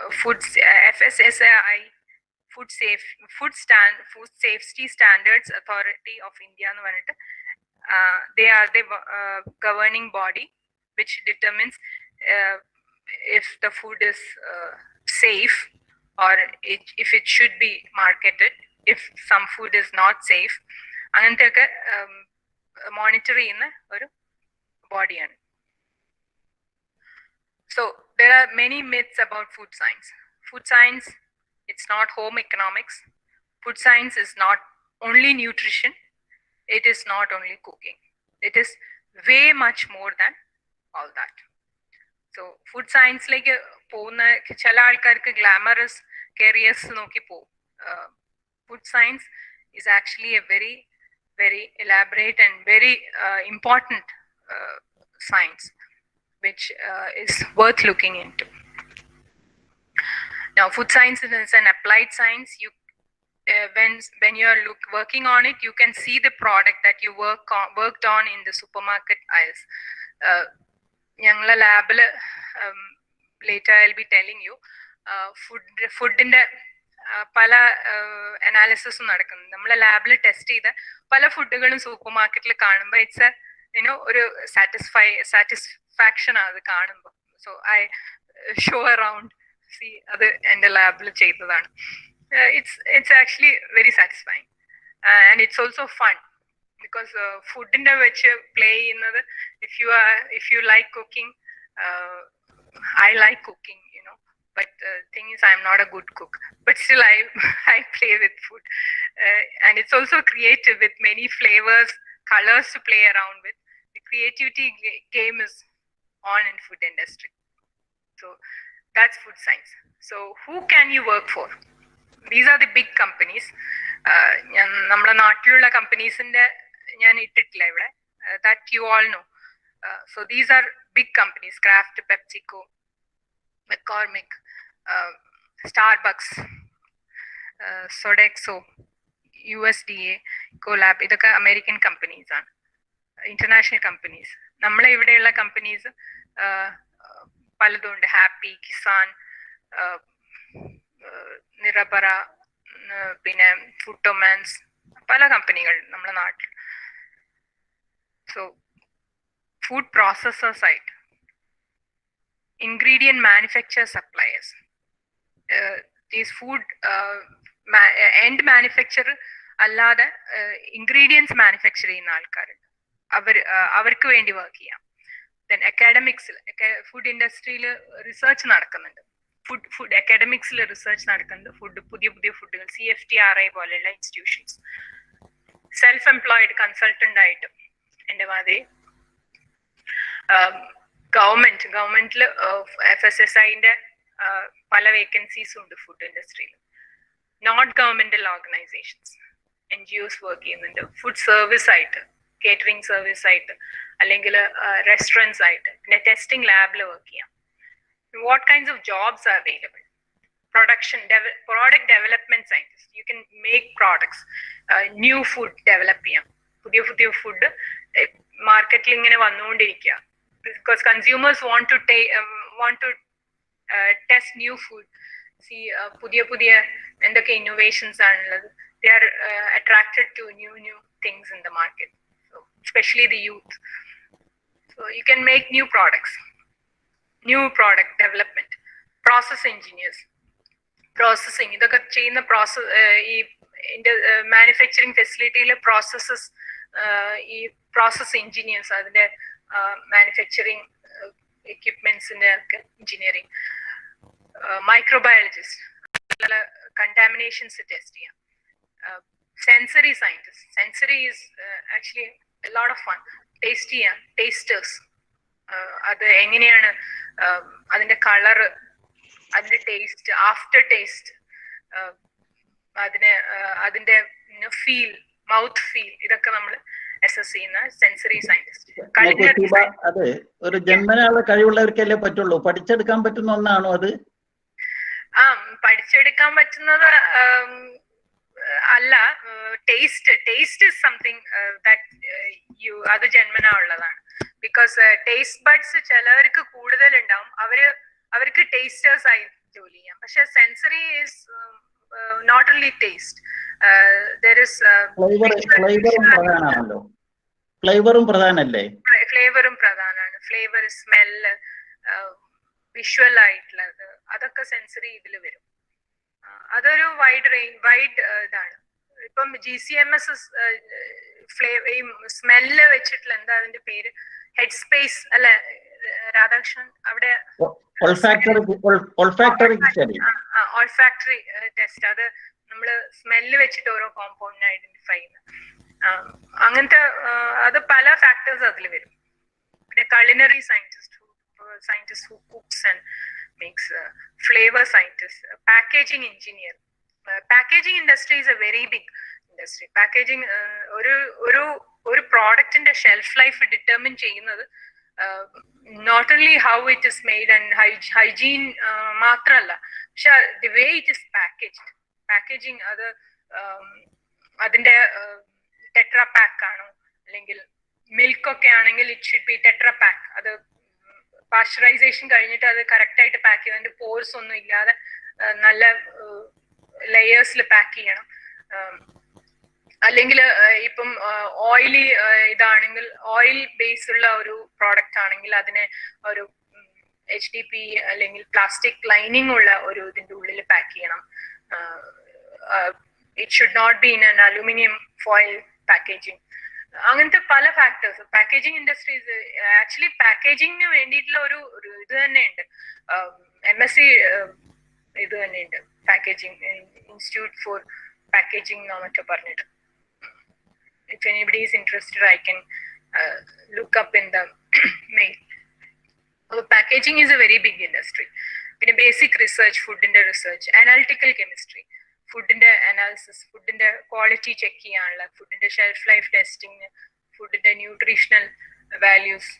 FSSAI, Food Safety Standards Authority of India, they are the governing body which determines if the food is safe or if it should be marketed, if some food is not safe. അങ്ങനത്തെയൊക്കെ monitor ചെയ്യുന്ന ഒരു ബോഡിയാണ്. So there are many myths about food science. Food science, it's not home economics. Food science is not only nutrition. It is not only cooking. It is way much more than all that. So food science like പോകുന്ന ചില ആൾക്കാർക്ക് glamorous careers നോക്കി പോകും. Food science is actually a very, very elaborate and very important science which is worth looking into. Now, food science is an applied science. You, when you are working on it, you can see the product that you worked on in the supermarket aisles. ഞങ്ങളെ ലാബിൽ later I'll be telling you ഫുഡിന്റെ പല അനാലിസിസും നടക്കുന്നു. നമ്മളെ ലാബിൽ test ചെയ്ത പല ഫുഡുകളും super മാർക്കറ്റിൽ കാണുമ്പോൾ ഇറ്റ്സ് ഒരു സാറ്റിസ്ഫാക്ഷൻ ആണ് അത് കാണുമ്പോൾ. So I show around C അത് എൻ്റെ ലാബിൽ ചെയ്തതാണ്. It's actually very satisfying and it's also fun because ഫുഡിന്റെ വെച്ച് പ്ലേ ചെയ്യുന്നത് if you like cooking, I like cooking, but the thing is I'm not a good cook, but still I play with food, and it's also creative with many flavors, colors to play around with. The creativity game is on in food industry. So that's food science. So who can you work for? These are the big companies. നമ്മുടെ നാട്ടിലുള്ള കമ്പനീസിന്റെ ഞാൻ ഇട്ടിട്ടില്ല ഇവിടെ, that you all know. So these are big companies: Kraft, PepsiCo, McCormick, Starbucks, Sodexo, USDA, Colab. ഇതൊക്കെ American companies ആണ്, international companies. നമ്മളെ ഇവിടെയുള്ള companies പലതുണ്ട്. ഹാപ്പി, കിസാൻ, നിറബറ, പിന്നെ ഫുട്ടോമാൻസ്, പല കമ്പനികൾ നമ്മുടെ നാട്ടിൽ. So food processor side, ingredient manufacturer suppliers, these food end manufacturer allada ingredients manufacture ചെയ്യുന്ന ആൾക്കാരുണ്ട്, അവർക്ക് വേണ്ടി വർക്ക് ചെയ്യാം. then academics, food ഇൻഡസ്ട്രിയിൽ റിസർച്ച് നടക്കുന്നുണ്ട്. ഫുഡ് അക്കാഡമിക്സിൽ റിസർച്ച് നടക്കുന്നുണ്ട്. പുതിയ ഫുഡുകൾ, CFTRI പോലെയുള്ള ഇൻസ്റ്റിറ്റ്യൂഷൻസ്. സെൽഫ് എംപ്ലോയിഡ് കൺസൾട്ടന്റ് ആയിട്ട് എൻ്റെ മാതിരി. ഗവൺമെന്റിൽ FSSAIന്റെ പല വേക്കൻസീസും ഉണ്ട് ഫുഡ് ഇൻഡസ്ട്രിയിൽ. Not governmental organisations, NGOs work ചെയ്യുന്നുണ്ട്. ഫുഡ് സർവീസ് ആയിട്ട് കേറ്ററിംഗ് സർവീസ് ആയിട്ട് അല്ലെങ്കിൽ റെസ്റ്റോറൻറ്റ്സ് ആയിട്ട്, പിന്നെ ടെസ്റ്റിംഗ് ലാബിൽ വർക്ക് ചെയ്യാം. What kinds of jobs are available? Product development scientist. You can make products, new food develop ചെയ്യാം. പുതിയ ഫുഡ് മാർക്കറ്റിൽ ഇങ്ങനെ വന്നുകൊണ്ടിരിക്കുക. Because consumers want to test new food. See, പുതിയ എന്തൊക്കെ innovations ആണുള്ളത്. They are attracted to new things in the market. So, especially the youth. So you can make new products, new product development, process engineers. Processing ഇതൊക്കെ ചെയ്യുന്ന ഈ manufacturing ഫെസിലിറ്റിയിലെ processes, ഈ process engineers, അതിന്റെ manufacturing എക്യുപ്മെന്റ്സിന്റെ ഒക്കെ engineering, microbiologist, contaminations test ചെയ്യാം, sensory scientist. Sensory is actually a lot of fun. Taste ചെയ്യാം, tasters, അത് എങ്ങനെയാണ് അതിന്റെ കളറ്, അതിന്റെ ടേസ്റ്റ്, ആഫ്റ്റർ ടേസ്റ്റ്, അതിന്റെ ഫീൽ, മൗത്ത് ഫീൽ, ഇതൊക്കെ നമ്മൾ അസസ് ചെയ്യുന്ന സെൻസറി സയന്റിസ്റ്റ്. അത് ഒരു ജന്മനാളെ കഴിവുള്ളവർക്കല്ലേ പറ്റുള്ളൂ. പഠിച്ചെടുക്കാൻ പറ്റുന്ന ഒന്നാണോ അത്? പഠിച്ചെടുക്കാൻ പറ്റുന്നത് അല്ല. ടേസ്റ്റ് ഇസ് സംതിങ് ദാറ്റ് അത് ജന്മനാ ഉള്ളതാണ്. ബിക്കോസ് ടേസ്റ്റ് ബഡ്സ് ചിലവർക്ക് കൂടുതൽ ഉണ്ടാവും, അവർക്ക് ടേസ്റ്റേഴ്സ് ആയി ജോലി ചെയ്യാം. പക്ഷെ sensory is not only taste, there is ഫ്ലേവറും പ്രധാനമാണല്ലോ. ഫ്ലേവറും പ്രധാനല്ലേ? ഫ്ലേവറും പ്രധാനമാണ്. ഫ്ലേവർ, സ്മെല്ല്, വിഷ്വൽ ആയിട്ടുള്ളത്, അതൊക്കെ സെൻസറി ഇതിൽ വരും. അതൊരു വൈഡ് ഇതാണ്. ഇപ്പം GCMS ഈ സ്മെല്ല് വെച്ചിട്ടുള്ള എന്താ അതിന്റെ പേര്, ഹെഡ് സ്പേസ് അല്ലെ രാധാകൃഷ്ണൻ? അവിടെ ഓൾഫാക്ടറി ടെസ്റ്റ്, അത് നമ്മള് സ്മെല്ല് വെച്ചിട്ട് ഓരോ കോമ്പൗണ്ടിനെ ഐഡന്റിഫൈ ചെയ്യുന്നത്. അങ്ങനത്തെ അത് പല ഫാക്ടേഴ്സ് അതിൽ വരും. പിന്നെ culinary scientist who cooks and makes, flavor scientist, packaging engineer. Packaging industry is a very big industry. Packaging ഒരു പ്രോഡക്റ്റിന്റെ ഷെൽഫ് ലൈഫ് ഡിറ്റർമിൻ ചെയ്യുന്നത് not only how it is made and hygiene മാത്രല്ല, പക്ഷെ the way it is packaged. Packaging, അത് അതിന്റെ tetra pack ആണോ, അല്ലെങ്കിൽ milk ഒക്കെ ആണെങ്കിൽ it should be Tetra Pak. അത് പാസ്ചറൈസേഷൻ കഴിഞ്ഞിട്ട് അത് കറക്റ്റ് ആയിട്ട് പാക്ക് ചെയ്യണം. അതിന്റെ പോർസ് ഒന്നും ഇല്ലാതെ നല്ല ലെയേഴ്സിൽ പാക്ക് ചെയ്യണം. അല്ലെങ്കിൽ ഇപ്പം ഓയിലി ഇതാണെങ്കിൽ, ഓയിൽ ബേസ് ഉള്ള ഒരു പ്രോഡക്റ്റ് ആണെങ്കിൽ അതിനെ ഒരു HDP അല്ലെങ്കിൽ പ്ലാസ്റ്റിക് ലൈനിങ് ഉള്ള ഒരു ഇതിന്റെ ഉള്ളിൽ പാക്ക് ചെയ്യണം. It should not be in an aluminium foil packaging. അങ്ങനത്തെ പല ഫാക്ടേഴ്സ്. പാക്കേജിങ് ഇൻഡസ്ട്രീസ് ആക്ച്വലി പാക്കേജിങ്ങിന് വേണ്ടിയിട്ടുള്ള ഒരു ഇത് തന്നെയുണ്ട്. MSc ഇത് തന്നെയുണ്ട്, പാക്കേജിങ് ഇൻസ്റ്റിറ്റ്യൂട്ട് ഫോർ പാക്കേജിങ് എന്നോ മറ്റോ പറഞ്ഞിട്ട്. If anybody is interested, I can look up in the mail. Packaging is a very big industry. പിന്നെ ബേസിക് റിസർച്ച്, ഫുഡിന്റെ റിസർച്ച്, അനാലിറ്റിക്കൽ കെമിസ്ട്രി, ഫുഡിന്റെ അനാലിസിസ്, ഫുഡിന്റെ ക്വാളിറ്റി ചെക്ക് ചെയ്യാനുള്ള, ഫുഡിന്റെ ഷെൽഫ് ലൈഫ് ടെസ്റ്റിംഗ്, ഫുഡിന്റെ ന്യൂട്രീഷണൽ വാല്യൂസ്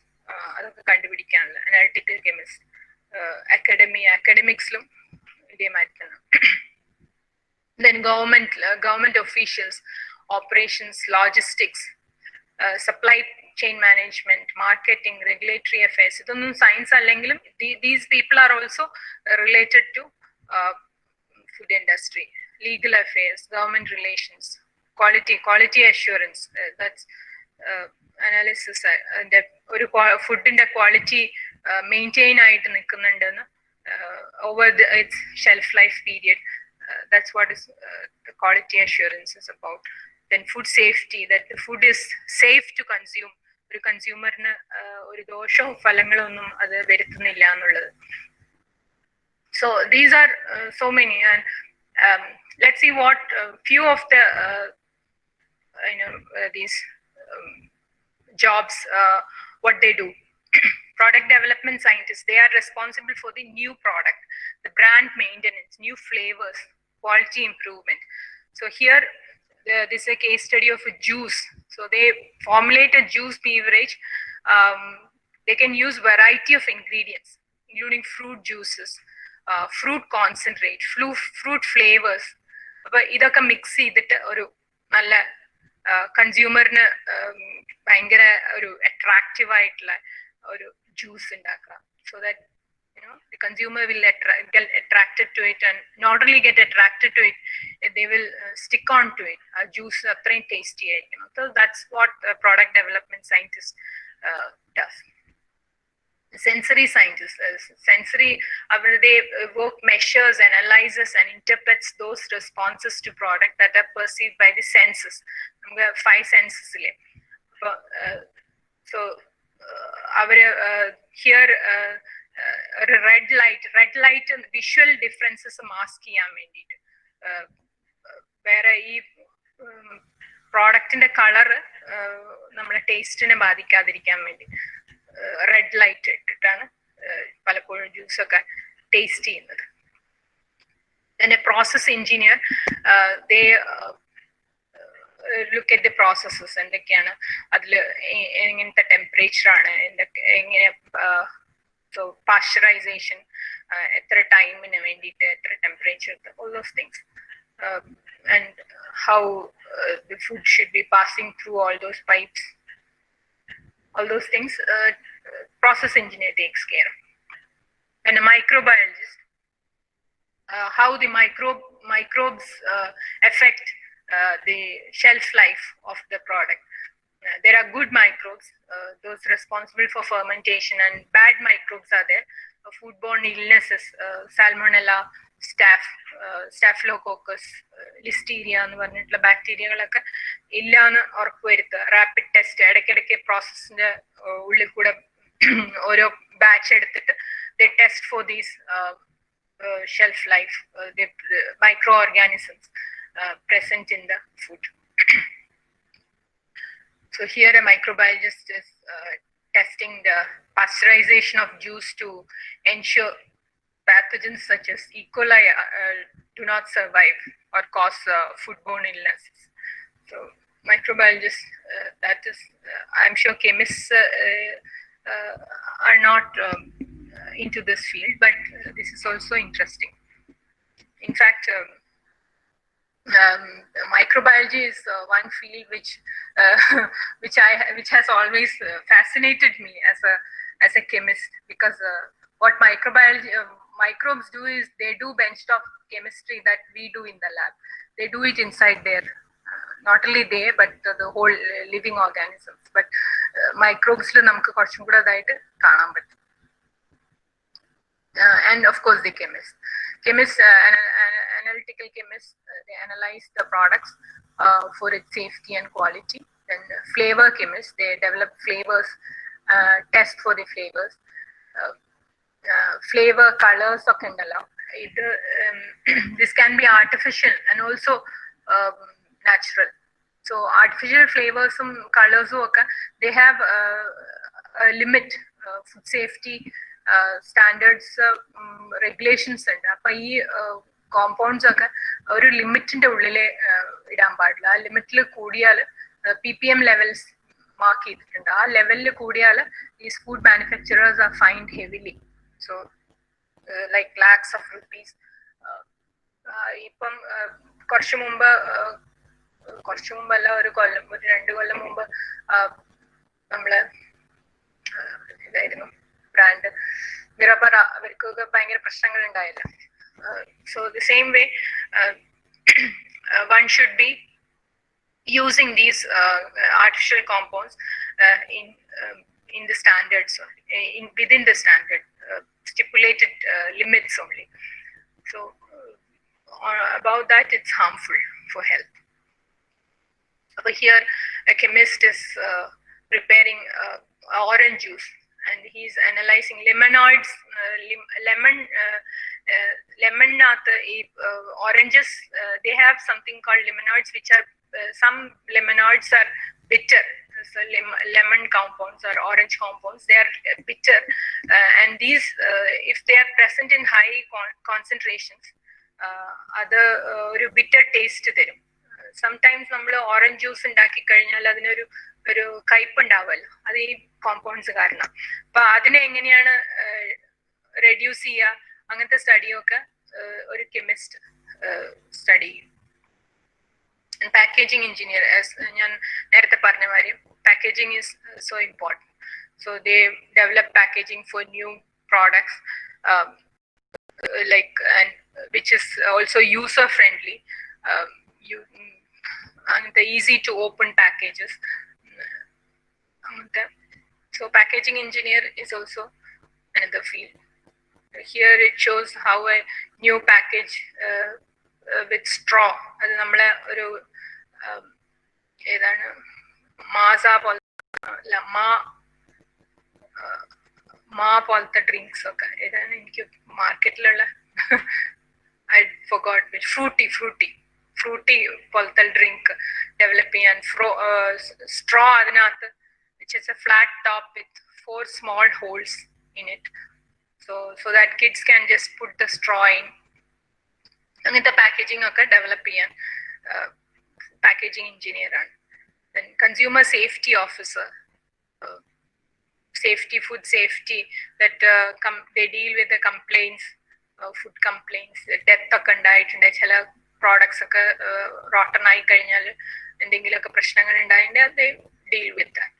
അതൊക്കെ കണ്ടുപിടിക്കാനുള്ള അനാലിറ്റിക്കൽ കെമിസ്റ്റ്. അക്കാഡമിക്സിലും ഇതേമാതിരി തന്നെ. Then government officials, operations, logistics, supply chain management, marketing, regulatory affairs. ഇതൊന്നും സയൻസ് അല്ലെങ്കിലും these people are also related to food industry. Legal affairs, government relations, quality assurance, that's analysis. ഒരു ഫുഡിന്റെ quality maintain ആയിട്ട് നിൽക്കുന്നുണ്ടെന്ന് over its shelf life period. That's what is the quality assurance is about. Then food safety, that the food is safe to consume. ഒരു കൺസ്യൂമറിന് ഒരു ദോഷവും ഫലങ്ങളൊന്നും അത് വരുത്തുന്നില്ല എന്നുള്ളത്. So these are so many, and let's see what few of the these jobs, what they do. Product development scientists, they are responsible for the new product, the brand maintenance, new flavors, quality improvement. So here this is a case study of a juice. So they formulate a juice beverage. They can use variety of ingredients, including fruit juices, fruit concentrate, fruit flavors. അപ്പോൾ ഇതൊക്കെ mix ചെയ്തിട്ട് ഒരു നല്ല കൺസ്യൂമറിന് ഭയങ്കര ഒരു attractive ആയിട്ടുള്ള ഒരു juice ഉണ്ടാക്കുക. So that the consumer will get attracted to it, and not only get attracted to it, they will stick on to it. Juice atrain tasty, so that's what product development scientist does. Sensory scientists, they work, measures, analyzes and interprets those responses to product that are perceived by the senses. We have 5 senses. So here red light and visual differences mask ചെയ്യാൻ വേണ്ടിയിട്ട് വേറെ ഈ പ്രോഡക്റ്റിന്റെ colour നമ്മുടെ ടേസ്റ്റിനെ ബാധിക്കാതിരിക്കാൻ വേണ്ടി red light ഇട്ടിട്ടാണ് പലപ്പോഴും ജ്യൂസൊക്കെ taste ചെയ്യുന്നത്. പിന്നെ process engineer they look at the processes, എന്തൊക്കെയാണ് അതിൽ എങ്ങനത്തെ ടെമ്പറേച്ചർ ആണ്, എങ്ങനെ so pasteurization, etra time in vendite, etra temperature, all those things, and how the food should be passing through all those pipes, all those things process engineer takes care of. And a microbiologist, how the microbes affect the shelf life of the product. There are good microbes, those responsible for fermentation, and bad microbes are there. Foodborne illnesses, salmonella, staphylococcus, listeria എന്ന് പറഞ്ഞിട്ടുള്ള ബാക്ടീരിയകളൊക്കെ ഇല്ലാന്ന് ഉറപ്പുവരുത്തുക. Rapid test ഇടയ്ക്കിടയ്ക്ക് പ്രോസസ്സിന്റെ ഉള്ളിൽ കൂടെ ഓരോ batch എടുത്തിട്ട് they test for these shelf life, the microorganisms present in the food. So here a microbiologist is testing the pasteurization of juice to ensure pathogens such as E. coli do not survive or cause foodborne illnesses. So microbiologists, that is, I'm sure chemists are not into this field, but this is also interesting. In fact, microbiology is one field which has always fascinated me as a chemist, because what microbes do is they do benchtop chemistry that we do in the lab. They do it inside there, not only they, but the whole living organisms. But microbes lo namukku korchum kuda adayitte kaanan pattum. And of course the chemists, analytical chemists, they analyze the products for its safety and quality. Then flavor chemists, they develop flavors, test for the flavors, flavor, colors ഒക്കെ ഉണ്ടല്ലോ. This can be artificial and also natural. So artificial flavors and colors ഒക്കെ, they have a limit, food safety standards regulations ഉണ്ട്. അപ്പൊ ഈ compounds ഒക്കെ ഒരു ലിമിറ്റിന്റെ ഉള്ളിലെ ഇടാൻ പാടില്ല. ആ ലിമിറ്റിൽ കൂടിയാൽ PPM ലെവൽസ് മാർക്ക് ചെയ്തിട്ടുണ്ട്. ആ ലെവലിൽ കൂടിയാൽ these food manufacturers are fined heavily. So like lakhs of rupees. ഇപ്പം കുറച്ചു മുമ്പല്ല, ഒരു 2 കൊല്ലം മുമ്പ് നമ്മള് ഇതായിരുന്നു ബ്രാൻഡ് മിറബറ, അവർക്കൊക്കെ ഭയങ്കര പ്രശ്നങ്ങൾ ഉണ്ടായില്ല. So the same way one should be using these artificial compounds in the standards, within the standard stipulated limits only. So about that, it's harmful for health. So here a chemist is preparing orange juice, and he's analyzing lemonoids, lemon oranges, they have something called lemonoids, which are some lemonoids are bitter. So lemon compounds or orange compounds, they are bitter, and these if they are present in high concentrations, other bitter taste there. Sometimes നമ്മൾ orange juice ഉണ്ടാക്കി കഴിഞ്ഞാൽ അതിനൊരു ഒരു കയ്പ് ഉണ്ടാവുമല്ലോ, അത് ഈ compounds കാരണം. അപ്പൊ അതിനെ എങ്ങനെയാണ് റെഡ്യൂസ് ചെയ്യുക, അങ്ങനത്തെ സ്റ്റഡിയൊക്കെ ഒരു കെമിസ്റ്റ് സ്റ്റഡി ചെയ്യും. പാക്കേജിങ് എഞ്ചിനീയർ, ഞാൻ നേരത്തെ പറഞ്ഞ മാതിരി packaging is so important. So they develop packaging for new products, like, and which is also user friendly. And the easy to open packages. So packaging engineer is also another field. Here it shows how a new package with straw. അത് നമ്മളെ ഒരു ഏതാണ് മാസ പോലെ മാ പോലത്തെ drinks ഒക്കെ, ഏതാണ് എനിക്ക് മാർക്കറ്റിലുള്ള ഐ ഫൊഗോട്ട് വിച്ച്, ഫ്രൂട്ടി പോലത്തെ ഡ്രിങ്ക് ഡെവലപ്പ് ചെയ്യാൻ സ്ട്രോ അതിനകത്ത്, which is a flat top with 4 small holes in it, so that kids can just put the straw in. അങ്ങനത്തെ പാക്കേജിംഗ് ഒക്കെ ഡെവലപ്പ് ചെയ്യാൻ പാക്കേജിംഗ് എഞ്ചിനീയർ ആണ്. Then consumer safety officer, food safety, that they deal with the complaints, food complaints, death ഒക്കെ ഉണ്ടായിട്ടുണ്ട്, ചില products ഒക്കെ rotten ആയി കഴിഞ്ഞാൽ എന്തെങ്കിലുമൊക്കെ പ്രശ്നങ്ങൾ ഉണ്ടായിട്ടുണ്ടെങ്കിൽ they deal with that.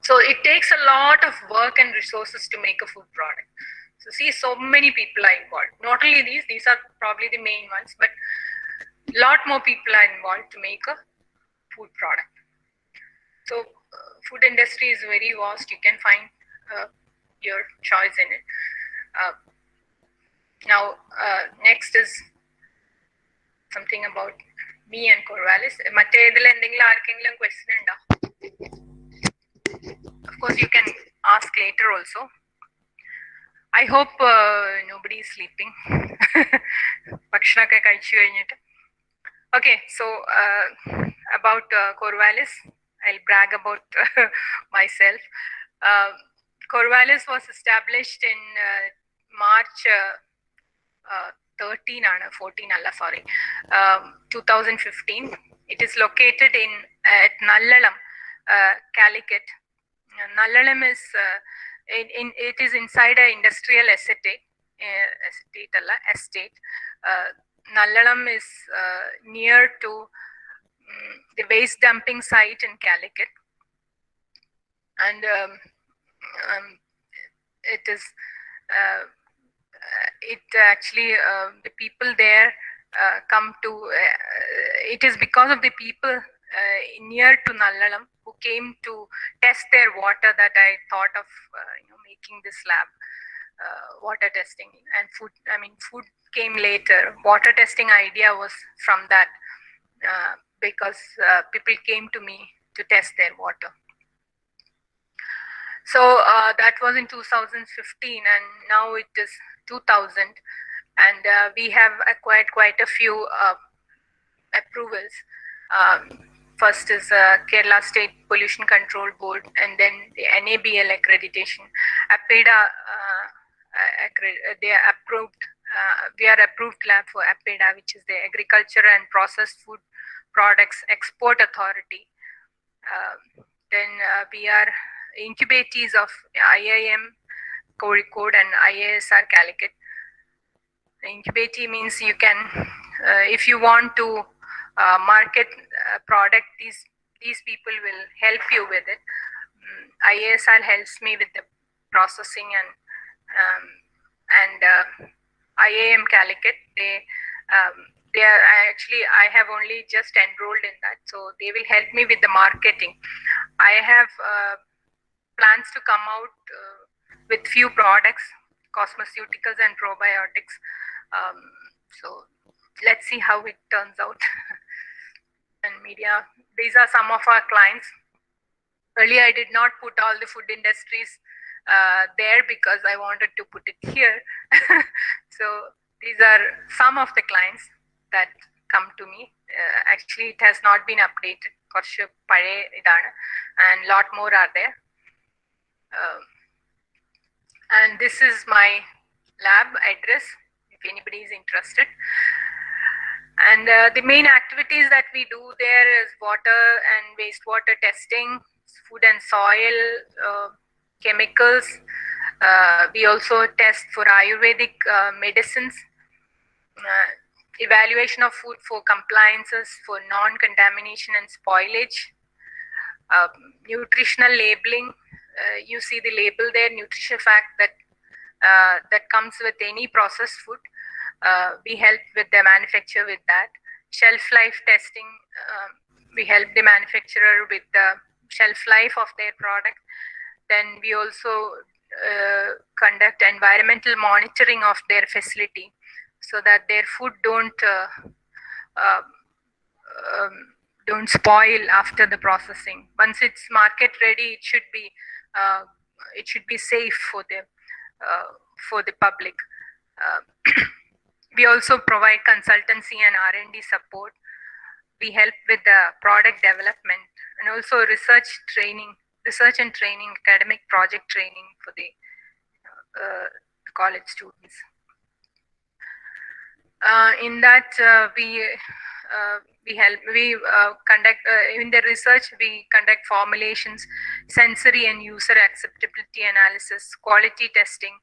So it takes a lot of work and resources to make a food product. So see, so many people are involved. Not only these are probably the main ones, but lot more people are involved to make a food product. So food industry is very vast. You can find your choice in it. Now next is something about me and Corvallis. മറ്റേ ഇതിൽ എന്തെങ്കിലും ആർക്കെങ്കിലും question ഉണ്ടോ? Of course you can ask later also. I hope nobody is sleeping. ഭക്ഷണമൊക്കെ കഴിച്ചു കഴിഞ്ഞിട്ട്. Okay, so about Corvallis, I'll brag about myself. Corvallis was established in March 2015. It is located at Nallalam, Calicut. Nallalam is it is inside an industrial estate. Nallalam is near to the waste dumping site in Calicut, and it is actually the people there come to it is because of the people near to Nallalam who came to test their water that I thought of making this lab. Water testing and food. I mean, food came later. Water testing idea was from that, because people came to me to test their water. So that was in 2015, and now it is 2000, and we have acquired quite a few approvals. First is Kerala State Pollution Control Board, and then the NABL accreditation. APEDA, they are approved. We are approved lab for APEDA, which is the Agriculture and Processed Food Products Export Authority. Then we are incubatees of IIM Kozhikode and IISR Calicut. Incubatee means you can, if you want to market product, these people will help you with it. IISR helps me with the processing, and IIM Calicut, they are actually, I have only just enrolled in that, so they will help me with the marketing. I have plans to come out with few products, cosmeceuticals and probiotics. So let's see how it turns out. And media, these are some of our clients. Earlier I did not put all the food industries there because I wanted to put it here. So these are some of the clients that come to me. Actually it has not been updated, and lot more are there. And this is my lab address if anybody is interested. And the main activities that we do there is water and wastewater testing, food and soil, chemicals. We also test for Ayurvedic medicines, evaluation of food for compliances, for non-contamination and spoilage, nutritional labeling. You see the label there, nutrition fact that comes with any processed food. We help with the manufacturer with that. Shelf life testing, we help the manufacturer with the shelf life of their product. Then we also conduct environmental monitoring of their facility so that their food don't spoil after the processing. Once it's market ready, it should be safe for the public. We also provide consultancy and R&D support. We help with the product development and also research and training, academic project training for the college students. In that, we conduct in the research. We conduct formulations, sensory and user acceptability analysis, quality testing,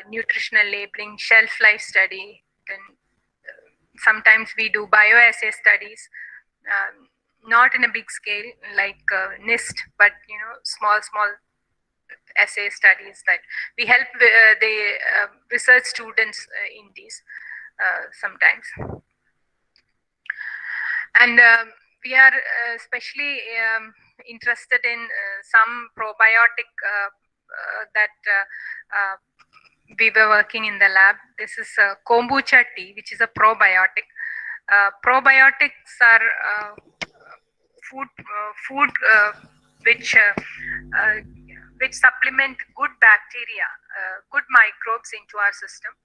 nutritional labeling, shelf life study. Then sometimes we do bioassay studies, not in a big scale like NIST, but small assay studies that we help the research students in these sometimes. And we are especially interested in some probiotic that we were working in the lab. This is kombucha tea, which is a probiotic. Probiotics are food which supplement good bacteria, good microbes into our system.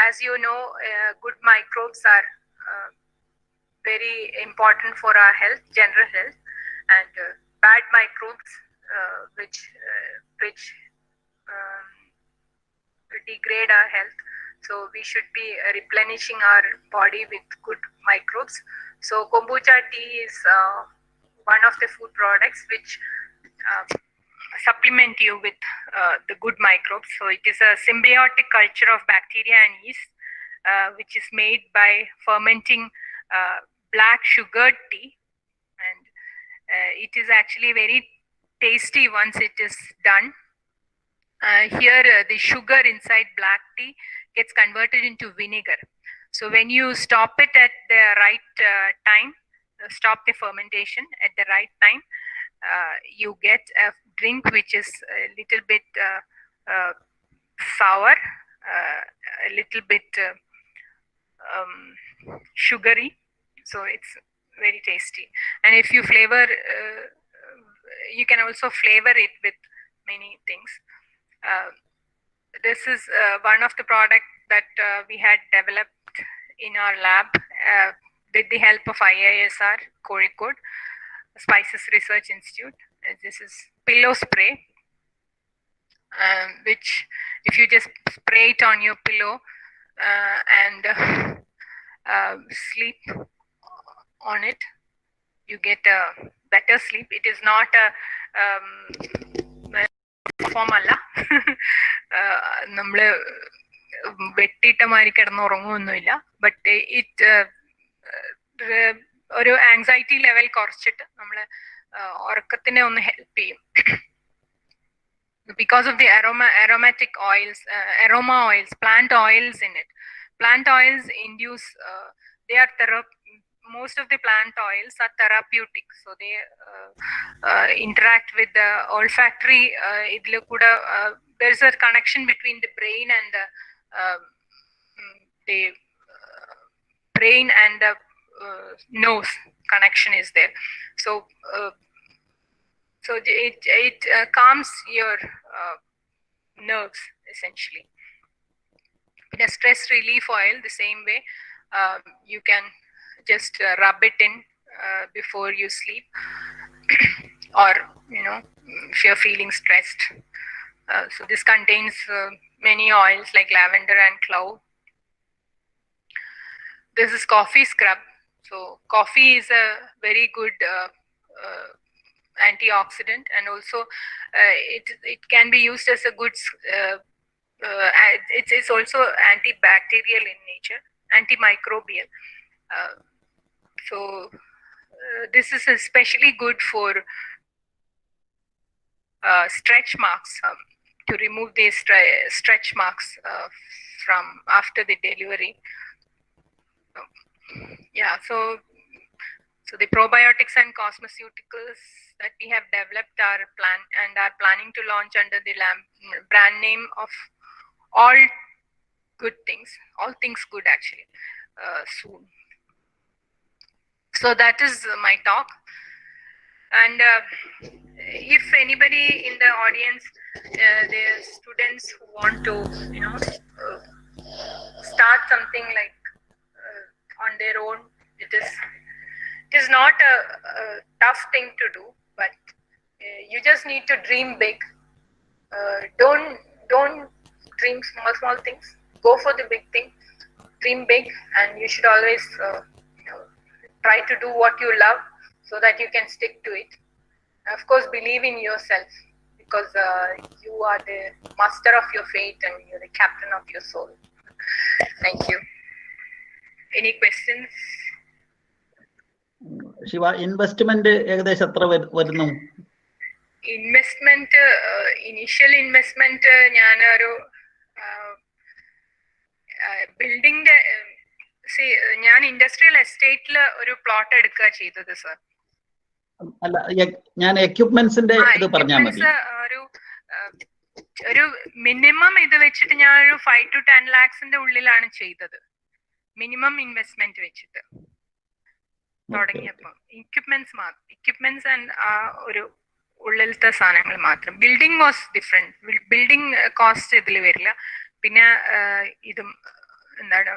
As you know, good microbes are very important for our health, general health, and bad microbes which degrade our health. So we should be replenishing our body with good microbes. So kombucha tea is one of the food products which supplement you with the good microbes. So it is a symbiotic culture of bacteria and yeast, which is made by fermenting black sugared tea, and it is actually very tasty once it is done. Here the sugar inside black tea gets converted into vinegar. So when you stop it at the right time, stop the fermentation at the right time, you get a drink which is a little bit sour, a little bit sugary. So it's very tasty. And if you flavor, you can also flavor it with many things. This is one of the products that we had developed in our lab with the help of IISR, Kozhikode, Spices Research Institute. This is pillow spray, which if you just spray it on your pillow and sleep on it, you get a better sleep. It is not a form അല്ല, നമ്മള് വെട്ടിയിട്ട മാതിരി കിടന്നുറങ്ങുമൊന്നുമില്ല. But it ഒരു anxiety level കുറച്ചിട്ട് നമ്മള് ഉറക്കത്തിനെ ഒന്ന് help ചെയ്യും. Because of the aromatic oils, aroma oils, plant oils in it. Plant oils induce, they are most of the plant oils are therapeutic, so they interact with the olfactory. There's a connection between the brain and the nose. Connection is there, so it calms your nerves essentially. In a stress relief oil, the same way, you can just rub it in before you sleep, or if you're feeling stressed. So this contains many oils like lavender and clove. this is coffee scrub. So coffee is a very good antioxidant, and also it can be used as a good it's also antibacterial in nature, antimicrobial. So this is especially good for stretch marks, to remove these stretch marks from after the delivery. Yeah, so the probiotics and cosmeceuticals that we have developed are planning to launch under the brand name of All Good Things, All Things Good actually, soon. So that is my talk. And if anybody in the audience, there are students who want to, start something like on their own, it is not a tough thing to do, but you just need to dream big. Don't dream small things. Go for the big thing. Dream big, and you should always try to do what you love, so that you can stick to it. Of course, believe in yourself, because you are the master of your fate and you're the captain of your soul. Thank you. Any questions? Shiva, investment ഏകദേശം എത്ര വരുന്നു? Investment, initial investment ഞാൻ ഒരു building, ഞാൻ industrial എസ്റ്റേറ്റിൽ ഒരു plot എടുക്കുക ചെയ്തത് സർ. അല്ല, ഞാൻ എക്യുപ്മെന്റ്സിന്റെ ഇത് പറഞ്ഞാൽ മതി. ഒരു മിനിമം ഇത് വെച്ചിട്ട് ഞാൻ ഒരു 5 to 10 lakhs ഉള്ളിലാണ് ചെയ്തത്, മിനിമം ഇൻവെസ്റ്റ്മെന്റ് വെച്ചിട്ട് തുടങ്ങിയപ്പോ. ഇക്വിപ്മെന്റ്സ് ആൻഡ് ഒരു ഉള്ളിലത്തെ സാധനങ്ങൾ മാത്രം. Building was different. Building cost ഇതിൽ വരില്ല. പിന്നെ ഇതും എന്താണ്,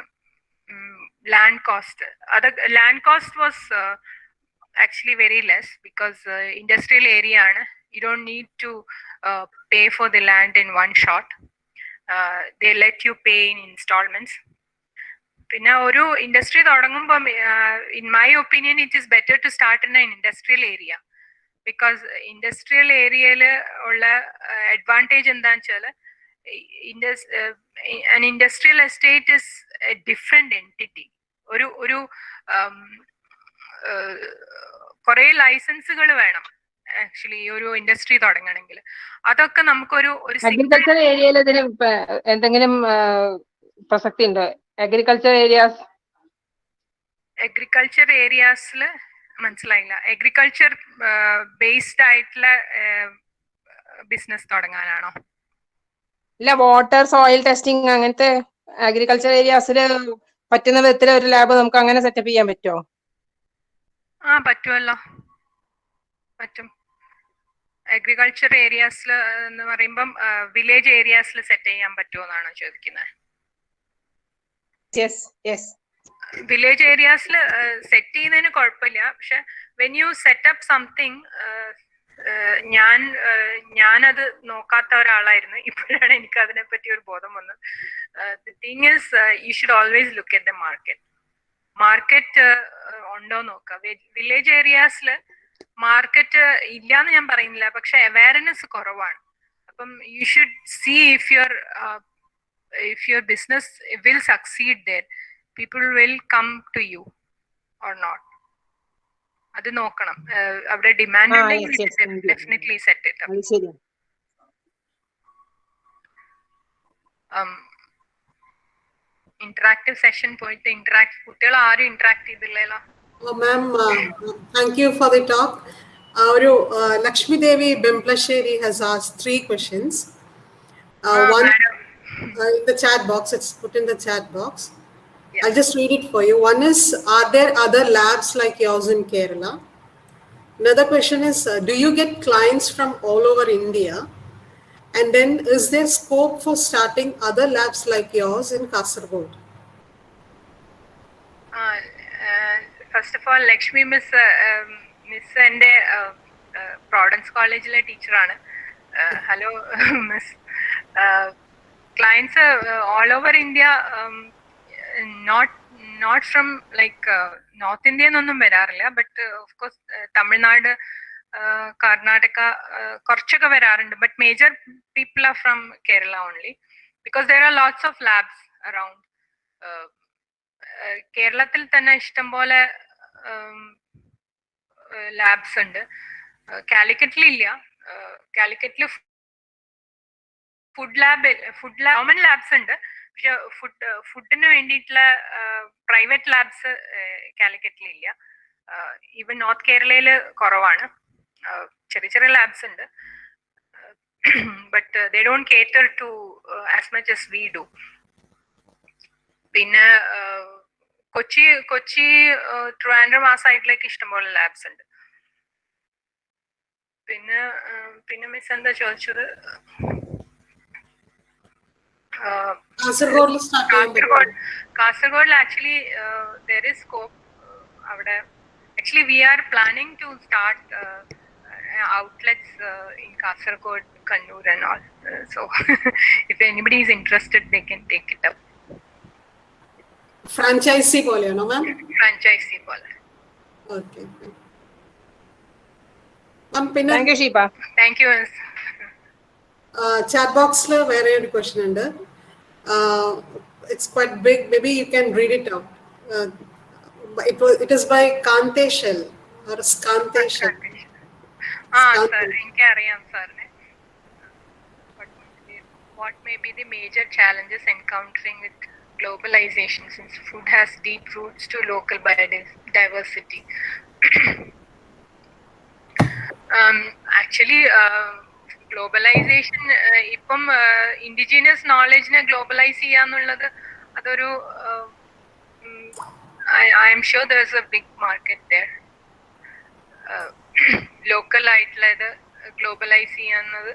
ലാൻഡ് കോസ്റ്റ്. അത് land cost was actually very less, because industrial area aanu, you don't need to pay for the land in one shot. They let you pay in installments. Pinna oru industry thodangumbo, in my opinion, it is better to start in an industrial area, because industrial area la ulla advantage endha an industrial estate is a different entity. oru കുറെ ലൈസൻസുകൾ വേണം actually ഒരു industry തുടങ്ങണമെങ്കിൽ. അതൊക്കെ നമുക്കൊരു agriculture ഏരിയയിൽ ഇതിന് എന്തെങ്കിലും പ്രസക്തി ഉണ്ടോ? അഗ്രികൾച്ചർ ഏരിയാസിൽ മനസ്സിലായില്ല. അഗ്രികൾച്ചർ ബേസ്ഡ് ആയിട്ടുള്ള ബിസിനസ് തുടങ്ങാനാണോ? ഇല്ല, വാട്ടർ സോയിൽ ടെസ്റ്റിംഗ് അങ്ങനത്തെ അഗ്രികൾച്ചർ ഏരിയാസിൽ പറ്റുന്ന വിധത്തിൽ ഒരു ലാബ് നമുക്ക് അങ്ങനെ സെറ്റപ്പ് ചെയ്യാൻ പറ്റുമോ? പറ്റുമല്ലോ, പറ്റും. അഗ്രികൾച്ചർ ഏരിയാസിൽ എന്ന് പറയുമ്പം വില്ലേജ് ഏരിയാസിൽ സെറ്റ് ചെയ്യാൻ പറ്റുമോ എന്നാണോ ചോദിക്കുന്നത്? വില്ലേജ് ഏരിയാസിൽ സെറ്റ് ചെയ്യുന്നതിന് കുഴപ്പമില്ല. പക്ഷെ വെൻ യു സെറ്റപ്പ് സംതിങ്, ഞാനത് നോക്കാത്ത ഒരാളായിരുന്നു. ഇപ്പോഴാണ് എനിക്ക് അതിനെപ്പറ്റി ഒരു ബോധം വന്നത്. The thing is, you should always look at the market ഉണ്ടോ നോക്കുക. വില്ലേജ് ഏരിയാസിൽ മാർക്കറ്റ് ഇല്ലാന്ന് ഞാൻ പറയുന്നില്ല, പക്ഷെ അവയർനെസ് കുറവാണ്. അപ്പം you should see if your business will succeed there, people will come to you or not. അത് നോക്കണം. അവിടെ ഡിമാൻഡ് ഉണ്ടെങ്കിൽ definitely set it up. Interactive session പോയിട്ട് കുട്ടികൾ ആരും ഇന്ററാക്ട് ചെയ്തില്ലല്ലോ. Ma'am, thank you for the talk. Lakshmi Devi Bimplasheri has asked 3 questions. One in the chat box, it's put in the chat box. Yes. I'll just read it for you. One is, are there other labs like yours in Kerala? Another question is, do you get clients from all over India? And then, is there scope for starting other labs like yours in Kasaragod? First of all, Lakshmi Miss and Providence College teacher. Hello, Miss. Clients all over India, not not from like North India എന്നൊന്നും വരാറില്ല, but of course Tamil Nadu, Karnataka കുറച്ചൊക്കെ വരാറുണ്ട്, but major people are from Kerala only because there are lots of labs around. കേരളത്തിൽ തന്നെ ഇഷ്ടംപോലെ labs ഉണ്ട്. കാലിക്കറ്റിൽ ഇല്ല. കാലിക്കറ്റിൽ common labs ഉണ്ട്, പക്ഷെ ഫുഡിന് വേണ്ടിയിട്ടുള്ള പ്രൈവറ്റ് ലാബ്സ് കാലിക്കറ്റിൽ ഇല്ല. ഈവൻ നോർത്ത് കേരളയില് കുറവാണ്. ചെറിയ ചെറിയ ലാബ്സ് ഉണ്ട്, but they don't cater to as much as we do. പിന്നെ കൊച്ചി ട്രിവാൻഡ്രം ആ സൈഡിലേക്ക് ഇഷ്ടംപോലെ ലാബ്സ് ഉണ്ട്. പിന്നെ മിസ് എന്താ ചോദിച്ചത്? Kasaragod actually there is scope അവിടെ. Actually we are planning to start outlets in Kasaragod, Kannur and all. So if anybody is interested, they can take it up. Franchisee പോലെയാണോ മാം? Franchisee പോലെ. Okay. മാം പിന്നെ thank you Sheeba. Thank you. Chat boxൽ വേറെ ഒരു question ഉണ്ട്. It's quite big. Maybe you can read it out. It is by Kanteshal or Skanteshal. Sir, എനിക്കറിയാം സാറിനെ. What may be the major challenges encountering with globalization since food has deep roots to local biodiversity? Actually, globalization ഇപ്പം indigenous നോളജിനെ globalise ചെയ്യാന്നുള്ളത് അതൊരു I am sure there is a big market there. Local ആയിട്ടുള്ളത് globalise ചെയ്യാന്നത്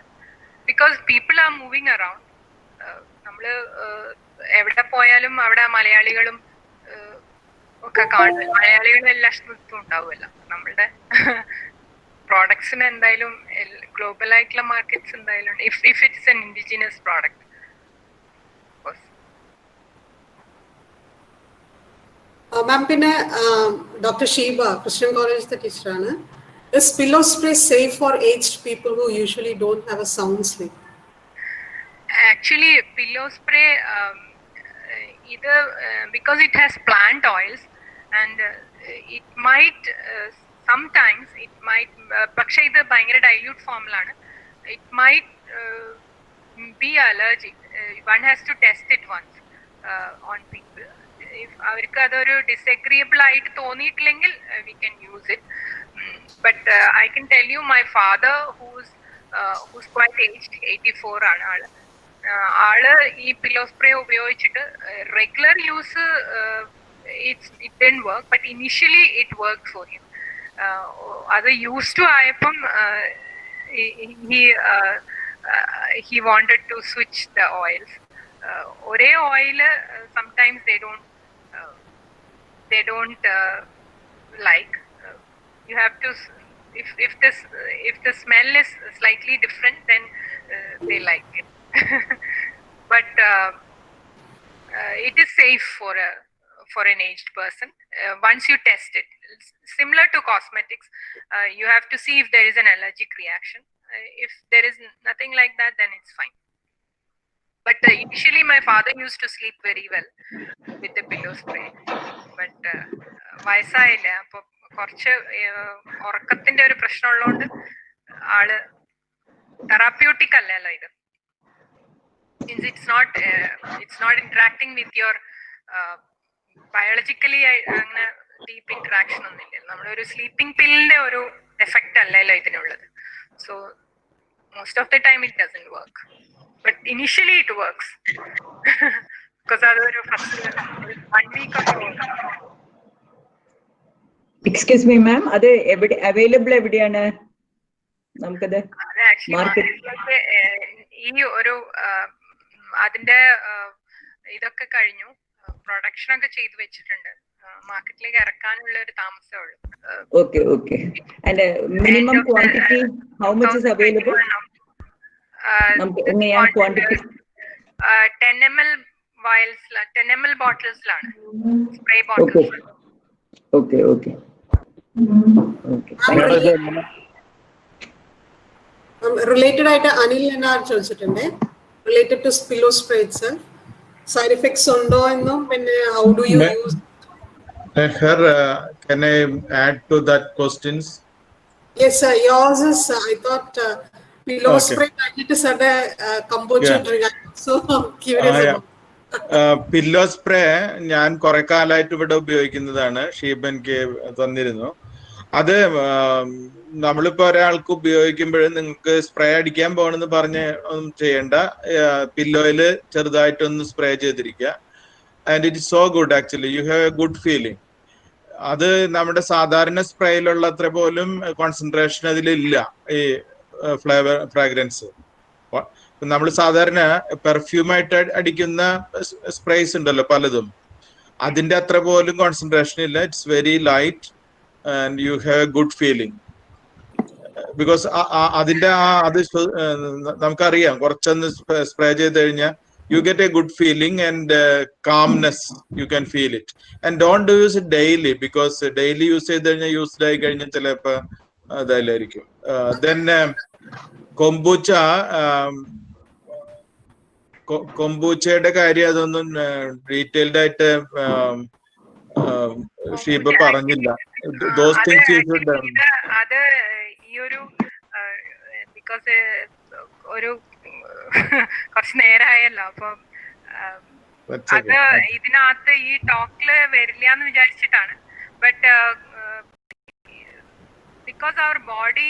because people are moving around. നമ്മള് എവിടെ പോയാലും അവിടെ മലയാളികളും ഒക്കെ കാണും. മലയാളികളും എല്ലാ സ്ഥലത്തും ഉണ്ടാവുമല്ലോ. നമ്മളുടെ പ്രോഡക്ട്സിന് എന്തായാലും ഗ്ലോബൽ ആയിട്ടുള്ള മാർക്കറ്റ്സ് എന്തായാലും if it's an indigenous product. മാം പിന്നെ ഡോക്ടർ ഷീബ ക്രിസ്ത്യൻ കോളേജിലെ ടീച്ചറാണ്. Is pillow spray safe for aged people who usually don't have a sound sleep? Actually, pillow spray either because it has plant oils and it might sometimes it might പക്ഷേ ഇത് ഭയങ്കര dilute ഫോമിലാണ്. It might be allergic. One has to test it once on people. If അവർക്ക് അതൊരു ഡിസഗ്രിയബിൾ ആയിട്ട് തോന്നിയിട്ടില്ലെങ്കിൽ we can use it. But I can tell you my father who's quite aged, 84 ആണ് ആള്. ആള് ഈ പില്ലോ സ്പ്രേ ഉപയോഗിച്ചിട്ട് regular use it didn't work, but initially it worked for him. അത് use to ആയപ്പം he wanted to switch the oils. ഒരേ oil sometimes they don't like. You have to if the smell is slightly different, then they like it. But it is safe for an aged person once you test it. It's similar to cosmetics. You have to see if there is an allergic reaction. If there is nothing like that, then it's fine. But initially my father used to sleep very well with the pillow spray. But വയസ്സായില്ല, അപ്പൊ കുറച്ച് ഉറക്കത്തിന്റെ ഒരു പ്രശ്നമുള്ളതുകൊണ്ട് ആള് therapeutic അല്ലല്ലോ ഇത്. Since it's not interacting with your biologically അങ്ങനെ deep interaction ഒന്നുമില്ല. നമ്മുടെ ഒരു സ്ലീപ്പിംഗ് പില്ലിന്റെ ഒരു എഫക്റ്റ് അല്ലല്ലോ ഇതിനുള്ളത്. So most of the time it doesn't work, but initially it works because അതൊരു ഫസ്റ്റ് 1 week ഒക്കെ. എക്സ്ക്യൂസ് മീ മാം, അത് എവിടെ അവൈലബിൾ എവിടെയാണ് നമുക്കത്? ഈ ഒരു അതിന്റെ ഇതൊക്കെ കഴിഞ്ഞു, പ്രൊഡക്ഷൻ ഒക്കെ ചെയ്തു വെച്ചിട്ടുണ്ട്. മാർക്കറ്റിലേക്ക് ഇറക്കാനുള്ള ഒരു താമസമേ ഉള്ളൂ. Okay okay. And minimum quantity how much is available? നമുക്ക് എങ്ങനെയാണ് quantity? 10 ml vials, 10 ml bottles, spray bottles. Okay. Related ആയിട്ട് അനിൽ എന്നാർ ചോദിച്ചിട്ടുണ്ട്, related to pillow spray itself, side effects ഉണ്ടോ എന്നും പിന്നെ how do you use? Can I add to that questions? Yes, sir. Yours is, I thought, pillow spray is a kombucha drink. So I'm curious about. Pillow spray ഞാൻ കുറെ കാലമായിട്ട് ഇവിടെ ഉപയോഗിക്കുന്നതാണ്. ഷീബ എനിക്ക് തന്നിരുന്നു. അത് നമ്മളിപ്പോ ഒരാൾക്ക് ഉപയോഗിക്കുമ്പോഴും നിങ്ങൾക്ക് സ്പ്രേ അടിക്കാൻ പോകണമെന്ന് പറഞ്ഞ് ഒന്നും ചെയ്യണ്ട. പില്ലോയില് ചെറുതായിട്ടൊന്ന് സ്പ്രേ ചെയ്തിരിക്കുക. And it is so good actually. You have A good feeling. അത് നമ്മുടെ സാധാരണ സ്പ്രേയിലുള്ള അത്ര പോലും കോൺസെൻട്രേഷൻ അതിലില്ല, ഈ ഫ്രാഗ്രൻസ്. നമ്മൾ സാധാരണ പെർഫ്യൂമായിട്ട് അടിക്കുന്ന സ്പ്രേസ് ഉണ്ടല്ലോ പലതും, അതിന്റെ അത്ര പോലും കോൺസെൻട്രേഷൻ ഇല്ല. It's very light and you have A good feeling. Because അതിന്റെ അത് നമുക്കറിയാം, കുറച്ചൊന്ന് സ്പ്രേ ചെയ്ത് കഴിഞ്ഞാൽ you get a good feeling and calmness, you can feel it. And don't use it daily, because daily use ചെയ്ത് used ആയി കഴിഞ്ഞാൽ ചിലപ്പോൾ അതായിരിക്കും. Then കൊമ്പൂച്ചയുടെ കാര്യം അതൊന്നും ഡീറ്റെയിൽഡ് ആയിട്ട് ഷീബ പറഞ്ഞില്ല. Those things you should അത് ഈ ഒരു ബിക്കോസ് ഒരു കുറച്ച് നേരമായല്ലോ, അപ്പൊ അത് ഇതിനകത്ത് ഈ ടോക്കില് വരില്ല എന്ന് വിചാരിച്ചിട്ടാണ്. ബട്ട് ബിക്കോസ് അവർ ബോഡി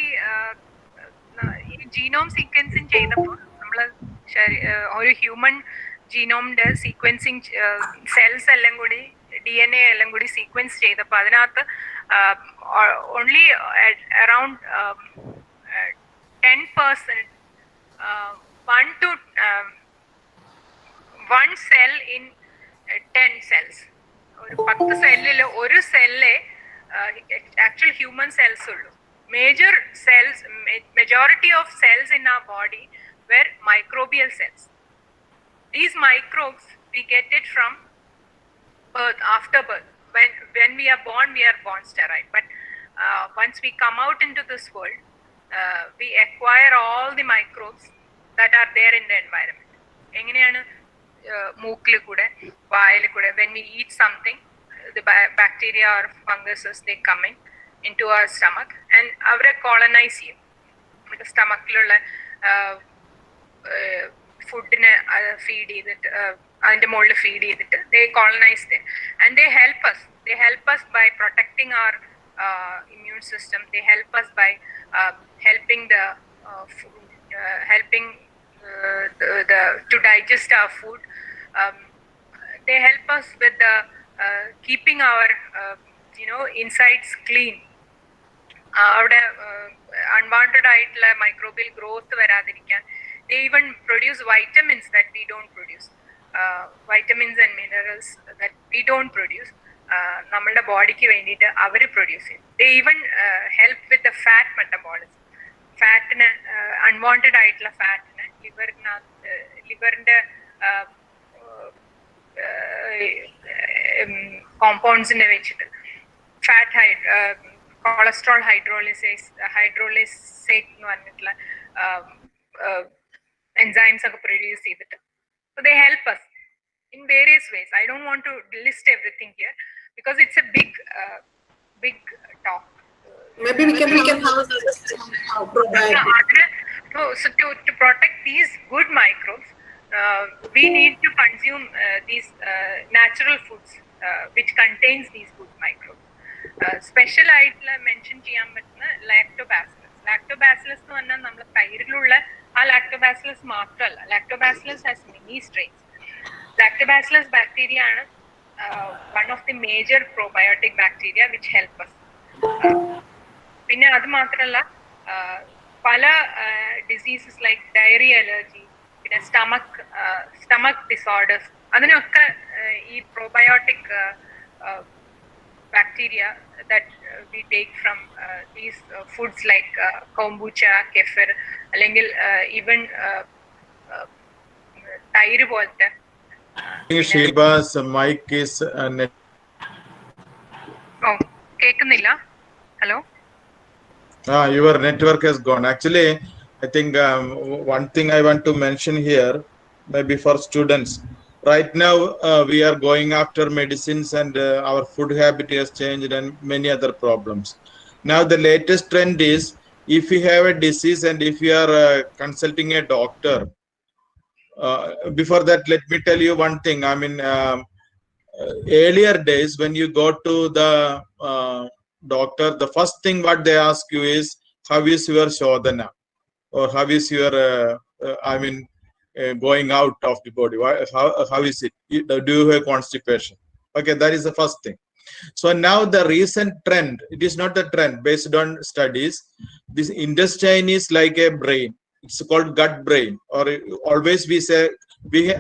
ഈ ജീനോം സീക്വൻസിങ് ചെയ്തപ്പോൾ നമ്മള് ഒരു ഹ്യൂമൻ ജീനോമിന്റെ സീക്വൻസിങ് സെൽസ് എല്ലാം കൂടി DNA എല്ലാം കൂടി സീക്വൻസ് ചെയ്തപ്പോൾ അതിനകത്ത് only around 10%, 1 cell in 10 cells. ഒരു 10 സെല്ലിൽ ഒരു സെല്ലേ ആക്ച്വൽ ഹ്യൂമൻ സെൽസ് ഉള്ളൂ. Majority of cells in our body were microbial cells. These microbes, we get it from birth, after birth. When we are born sterile. But once we come out into this world, we acquire all the microbes that are there in the environment. എങ്ങനെയാണ് മൂക്കിൽ കൂടെ വായിൽ കൂടെ when we eat something, the bacteria or funguses, they come into our stomach and അവരെ colonize ചെയ്യും. നമ്മുടെ സ്റ്റമക്കിലുള്ള ഫുഡിനെ feed ചെയ്തിട്ട് അതിന്റെ മുകളിൽ ഫീഡ് ചെയ്തിട്ട് they colonize them and they help us by protecting our immune system. They help us by helping to digest our food. They help us with the keeping our insides clean. അവിടെ unwanted ആയിട്ടുള്ള microbial growth വരാതിരിക്കാൻ. They even produce vitamins that we don't produce. Vitamins and minerals that we don't produce. നമ്മളുടെ ബോഡിക്ക് വേണ്ടിയിട്ട് അവർ produce ചെയ്യും. They even help with the fat metabolism. ഫാറ്റിന് unwanted ആയിട്ടുള്ള ഫാറ്റിന് ലിവറിന്റെ കോമ്പൗണ്ട്സിനെ വെച്ചിട്ട് കൊളസ്ട്രോൾ ഹൈഡ്രോളിസേറ്റ് എന്ന് പറഞ്ഞിട്ടുള്ള enzymes ഒക്കെ പ്രൊഡ്യൂസ് ചെയ്തിട്ട്. So they help us in various ways. I don't want to list everything here because it's a big talk. Maybe we can have so to protect these good microbes, we need to consume these natural foods which contains these good microbes. Special ആയിട്ടുള്ള mention ചെയ്യാൻ പറ്റുന്ന lactobacillus എന്ന് പറഞ്ഞാൽ നമ്മുടെ തൈരിലുള്ള ആ lactobacillus മാത്രമല്ല. Lactobacillus has many strains. Lactobacillus bacteria ആണ് one of the major probiotic bacteria which help us. പിന്നെ അത് മാത്രമല്ല പല ഡിസീസസ് ലൈക്ക് ഡയറി അലർജി, പിന്നെ സ്റ്റമക് ഡിസോർഡേഴ്സ്, അതിനൊക്കെ ഈ probiotic bacteria that we take from these foods like kombucha, kefir, അല്ലെങ്കിൽ even തൈര് പോലത്തെ think Sheba's mic is Oh, കേൾക്കുന്നില്ല? Hello? Your network has gone. Actually, I think one thing I want to mention here, maybe for students. Right now, we are going after medicines and our food habit has changed and many other problems. Now, the latest trend is if you have a disease and if you are consulting a doctor, before that, let me tell you one thing. I mean, earlier days when you go to the doctor, the first thing what they ask you is, how is your shodhana? Or how is your, going out of the body? How is it? Do you have constipation? Okay, that is the first thing. So now the recent trend, it is not the trend, based on studies, this intestine is like a brain. It's called gut brain, or always we say,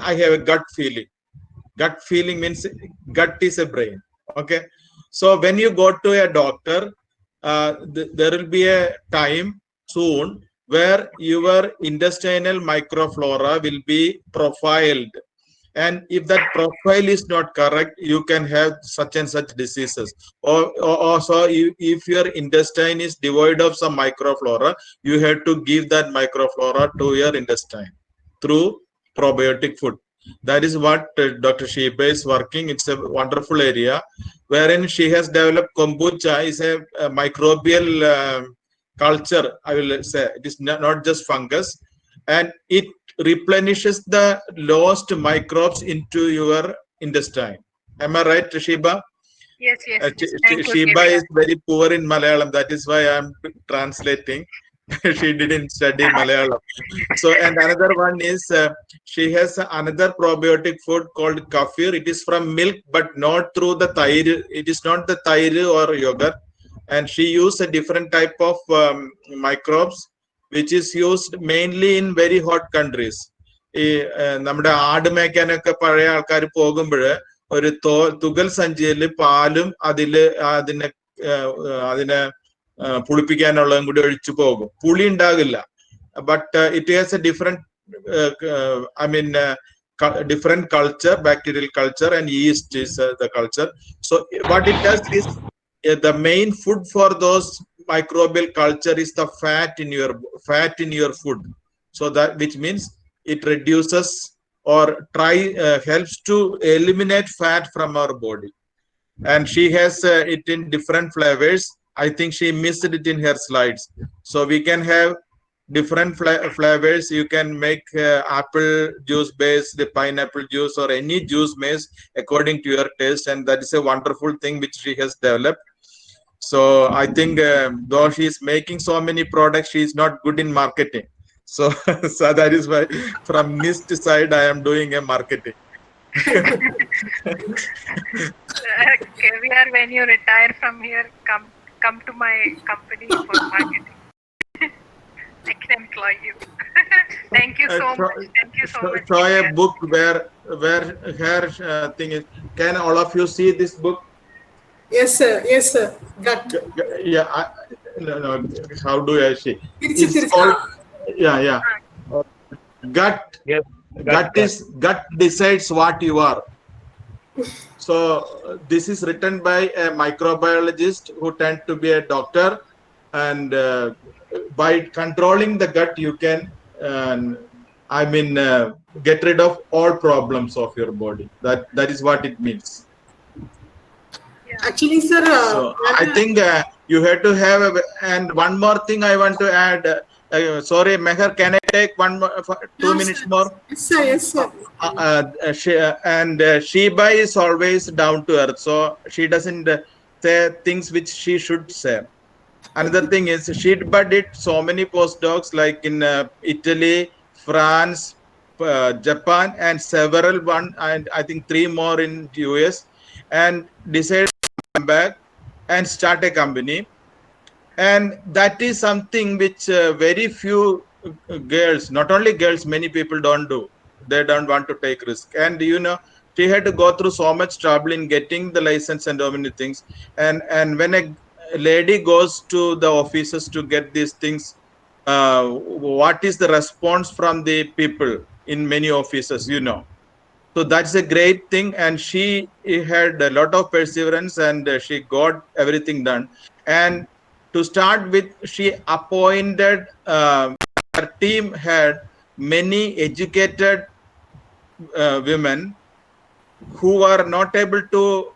I have a gut feeling. Gut feeling means gut is a brain. Okay. So when you go to a doctor, there will be a time soon where your intestinal microflora will be profiled. And if that profile is not correct, you can have such and such diseases. Or also, if your intestine is devoid of some microflora, you have to give that microflora to your intestine through probiotic food. That is what Dr. Sheba is working. It's a wonderful area wherein she has developed kombucha. Is a microbial culture, I will say. It is not just fungus, and it replenishes the lost microbes into your intestine. Am I right, Sheba? Yes, yes. Thank you, Sheba Kevin. is very poor in Malayalam. That is why I am translating. She didn't study Malayalam. So, and another one is she has another probiotic food called kafir. It is from milk, but not through the thair. It is not the thair or yogurt. And she used a different type of microbes, which is used mainly in very hot countries. ഈ നമ്മുടെ ആട് മേയ്ക്കാനൊക്കെ പഴയ ആൾക്കാർ പോകുമ്പോൾ ഒരു തുകൽ സഞ്ചിയിൽ പാലും അതിനെ പുളിപ്പിക്കാനുള്ളതും കൂടി ഒഴിച്ചു പോകും. പുളി ഉണ്ടാകില്ല, but it has A different different culture, bacterial culture, and yeast is the culture. So what it does is the main food for those microbial culture is the fat in your food. So that, which means it reduces or helps to eliminate fat from our body. And she has it in different flavors. I think she missed it in her slides. So we can have different flavors. You can make apple juice based, pineapple juice, or any juice based according to your taste. And that is a wonderful thing which she has developed. So I think though she is making so many products, she is not good in marketing. So that is why from NIST side, I am doing a marketing. Caviar, when you retire from here, come to my company for marketing. I can employ you. Thank you so much. Thank you so much. Show a book where her thing is. Can all of you see this book? Yes, sir. Yes, sir. Gut. Yeah. No. How do I see? It's called. Yeah. Gut. Yes. Gut decides what you are. So this is written by a microbiologist who turned to be a doctor, and by controlling the gut, you can, get rid of all problems of your body. That is what it means. Actually, sir, So I think you have to have and one more thing I want to add. Sorry, Meher, can I take 2 minutes more? Yes, sir. Yes, sir. Sheba is always down to earth, so she doesn't say things which she should say. Another thing is Sheba did so many postdocs like in Italy, France, Japan, and several and I think 3 more in US, and decided to come back and start a company. And that is something which very few girls, not only girls, many people don't do. They don't want to take risk. And she had to go through so much trouble in getting the license and so many things. And when a lady goes to the offices to get these things, what is the response from the people in many offices? So that's a great thing, and she had a lot of perseverance, and she got everything done. And to start with, she appointed, her team had many educated women who are not able to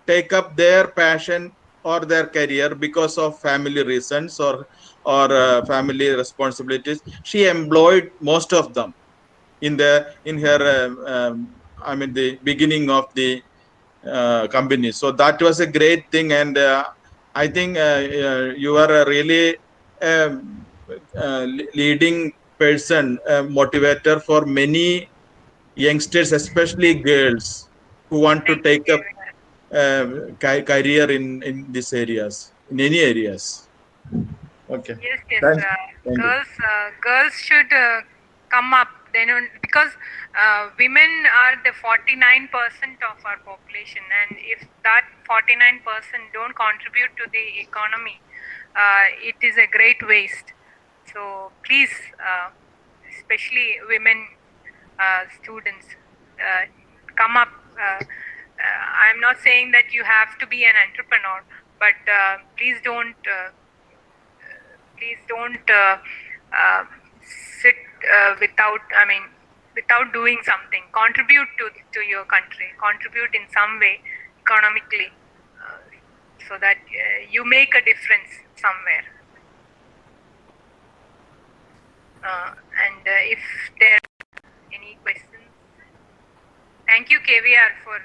take up their passion or their career because of family reasons or family responsibilities. She employed most of them in her I mean the beginning of the company. So that was a great thing, and I think you are a really leading person, motivator for many youngsters, especially girls who want to Thank take you. up career in these areas, in any areas. Okay. Yes, yes. Thank you. Girls should come up. They don't, because women are the 49% of our population, and if that 49% don't contribute to the economy, it is a great waste. So please, especially women students, come up. I'm not saying that you have to be an entrepreneur, but please don't sit without, I mean, without doing something. Contribute to your country, contribute in some way economically, so that you make a difference somewhere. And if there are any questions, thank you, KVR, for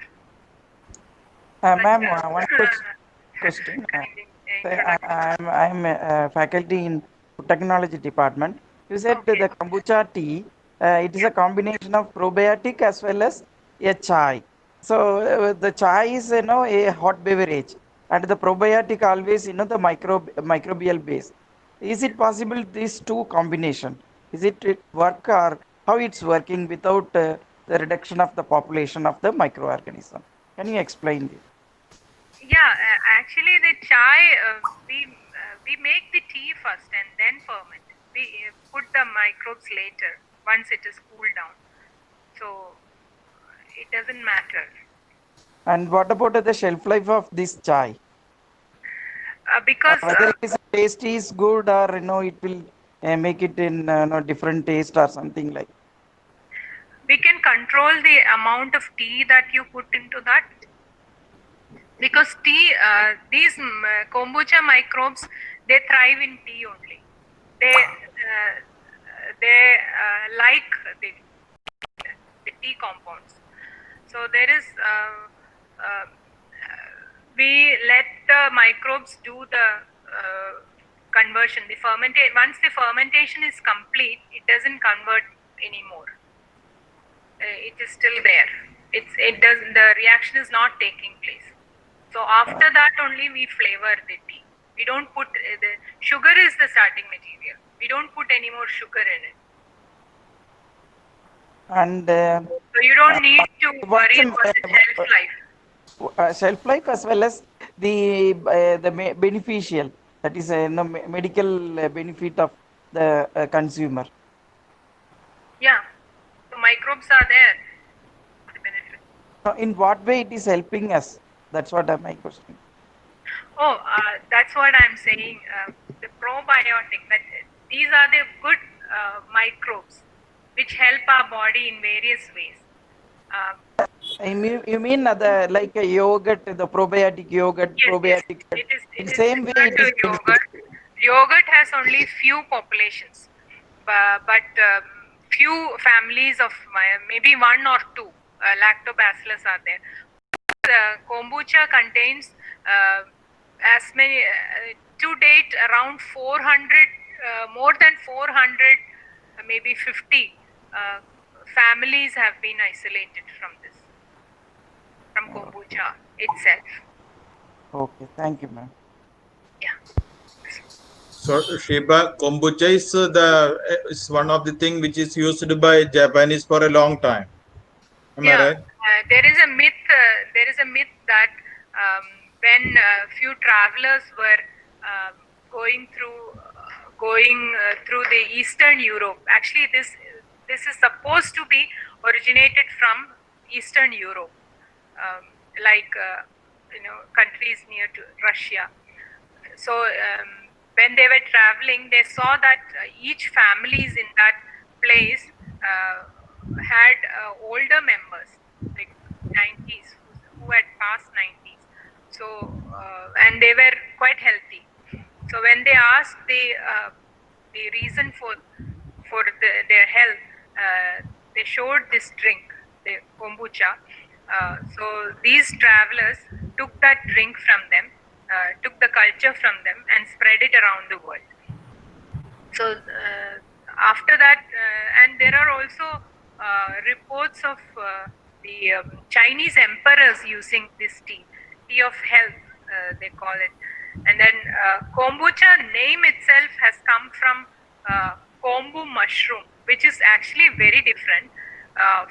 Ma'am, one question. I'm a faculty in technology department. You said Okay. the kombucha tea, it is a combination of probiotic as well as a chai. So the chai is, a hot beverage, and the probiotic always, the microbial base. Is it possible these two combination? Is it work, or how it's working without the reduction of the population of the microorganism? Can you explain this? Yeah, actually, the chai, we make the tea first and then ferment. We put the microbes later once it is cooled down. So it doesn't matter. And what about the shelf life of this chai? Because Whether it is taste is good, or it will make it in different taste or something like. we can control the amount of tea that you put into that. Because tea, these kombucha microbes, they thrive in tea only. They like the tea compounds. So there is we let the microbes do the conversion. Once the fermentation is complete, it doesn't convert anymore. It is still there. The reaction is not taking place. So after that only we flavor the tea. We don't put the sugar is the starting material. We don't put any more sugar in it. And so you don't need to worry about the shelf life. Shelf life as well as the beneficial, that is medical benefit of the consumer. Yeah, the microbes are there. The benefit. In what way it is helping us? That's what my question. Oh, that's what I'm saying. The probiotic. These are the good microbes which help our body in various ways. You mean like a yogurt, the probiotic yogurt, yes, probiotic. Yes. It is same way it is yogurt. Yogurt has only few populations, but few families of maybe one or two lactobacillus are there. Kombucha contains as many to date around 400, more than 400, maybe 50 families have been isolated from kombucha itself. Okay, thank you, ma'am. Yeah. So Shiba, kombucha is one of the things which is used by Japanese for a long time. Am I right? There is a myth. That when few travelers were going through the Eastern Europe, actually this is supposed to be originated from Eastern Europe, like countries near to Russia. So when they were traveling, they saw that each families in that place had older members, like 90s, who had passed 90s. So and they were quite healthy. So when they asked the reason for their health, they showed this drink, the kombucha. So these travelers took that drink from them, took the culture from them, and spread it around the world. So after that, and there are also reports of the Chinese emperors using this tea of health, they call it. And then kombucha name itself has come from kombu mushroom, which is actually very different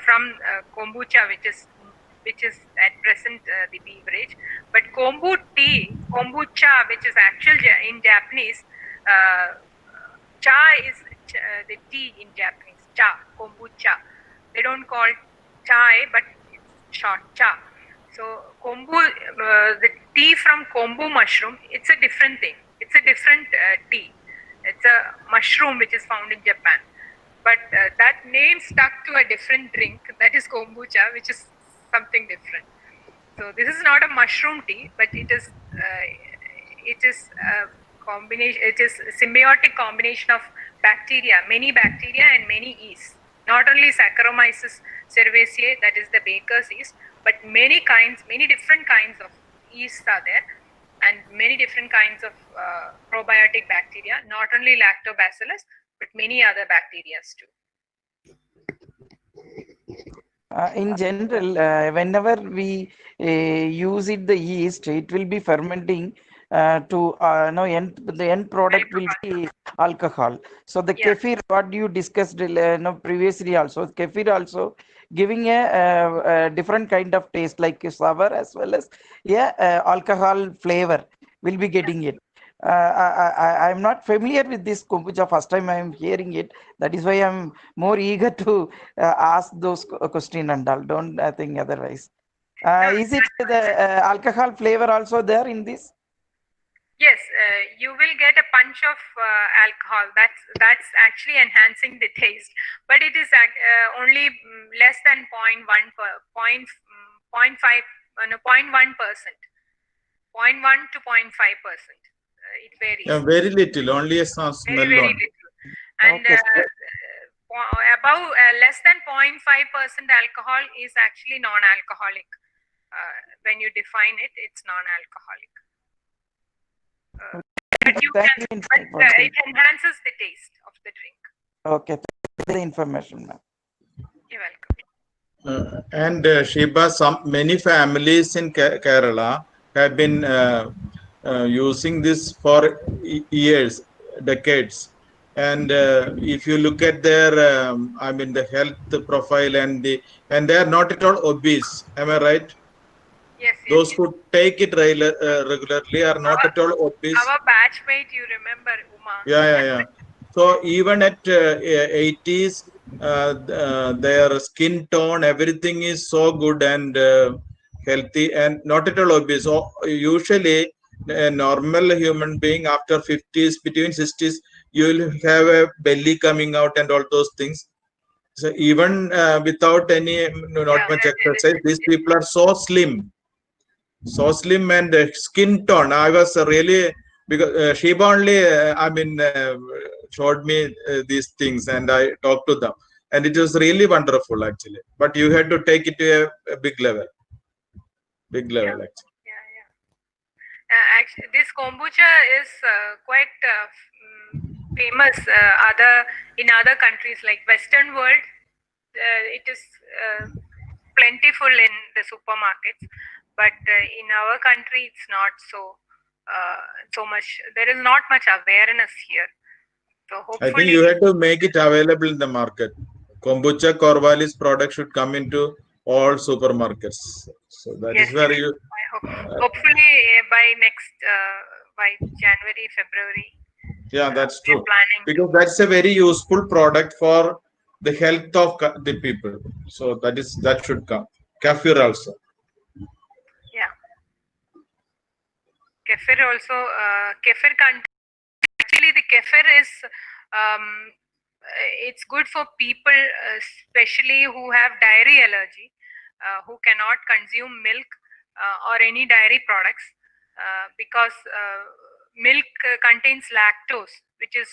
from kombucha, which is at present the beverage. But kombu tea, kombucha, which is actual in Japanese, cha is the tea in Japanese, cha, kombucha. They don't call chai, but it's short, cha. So kombu, the tea from kombu mushroom, it's a different thing. It's a different tea. It's a mushroom which is found in Japan. But that name stuck to a different drink, that is kombucha, which is something different. So this is not a mushroom tea, but it is a combination. It is a symbiotic combination of bacteria, many bacteria and many yeasts. Not only Saccharomyces cerevisiae, that is the baker's yeast, but many different kinds of yeasts are there, and many different kinds of probiotic bacteria, not only lactobacillus, but many other bacteria too. In general, whenever we use it, the yeast, it will be fermenting the end product will be alcohol. So the kefir, what you discussed previously also, kefir also giving a different kind of taste, like sour as well as alcohol flavor will be getting it. I'm not familiar with this kombucha. First time I'm hearing it. That is why I'm more eager to ask those questions and all. Don't think otherwise. Is it the alcohol flavor also there in this? Yes, you will get a punch of alcohol. That's actually enhancing the taste, but it is only less than 0.1%. 0.1 to 0.5%. It varies. Yeah, very little, only a smell. Very little. And above less than 0.5% alcohol is actually non-alcoholic. When you define it, it's non-alcoholic. But it enhances the taste of the drink. Okay, thank you for the information, ma'am. You're welcome. And Shiba, many families in Kerala have been using this for years, decades. And if you look at their, the health profile and they are not at all obese. Am I right? Yes. Those who take it regularly are not at all obese. Our batchmate, you remember, Uma. Yeah. So even at 80s, their skin tone, everything is so good and healthy and not at all obese. So usually, a normal human being after 50s, between 60s, you will have a belly coming out and all those things. So even without not much exercise, these people are so slim and skin tone. I was really, because Shiba only showed me these things and I talked to them, and it was really wonderful actually. But you had to take it to a big level actually. Actually, this kombucha is quite famous in other countries like Western world. It is plentiful in the supermarkets, but in our country it's not so much. There is not much awareness here. So hopefully, I think you have to make it available in the market. Kombucha Corvallis product should come into all supermarkets. So that is where you. Hopefully by January, February. Yeah, that's true. Because that's a very useful product for the health of the people. So that should come. Kefir also. Yeah. Kefir also, kefir actually the kefir is, it's good for people, especially who have dairy allergy, who cannot consume milk or any dairy products, because milk contains lactose, which is,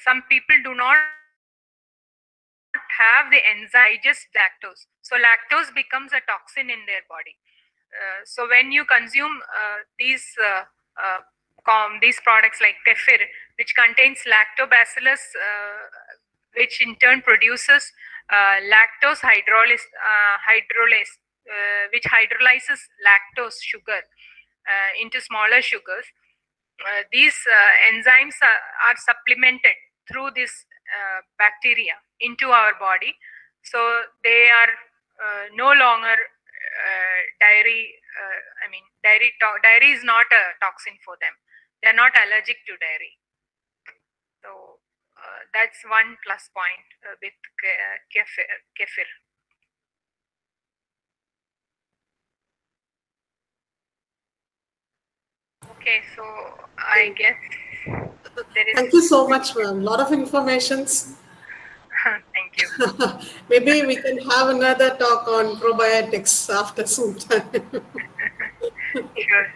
some people do not have the enzyme digest lactose, so lactose becomes a toxin in their body. So when you consume these products like kefir, which contains lactobacillus, which in turn produces lactose hydrolase, which hydrolyzes lactose sugar into smaller sugars. These enzymes are supplemented through this bacteria into our body, so they are no longer dairy. Dairy is not a toxin for them. They are not allergic to dairy. So that's one plus point with kefir. Okay, so I guess there is. Thank you so much, ma'am. Lot of informations. Thank you. Maybe we can have another talk on probiotics after some time. Sure.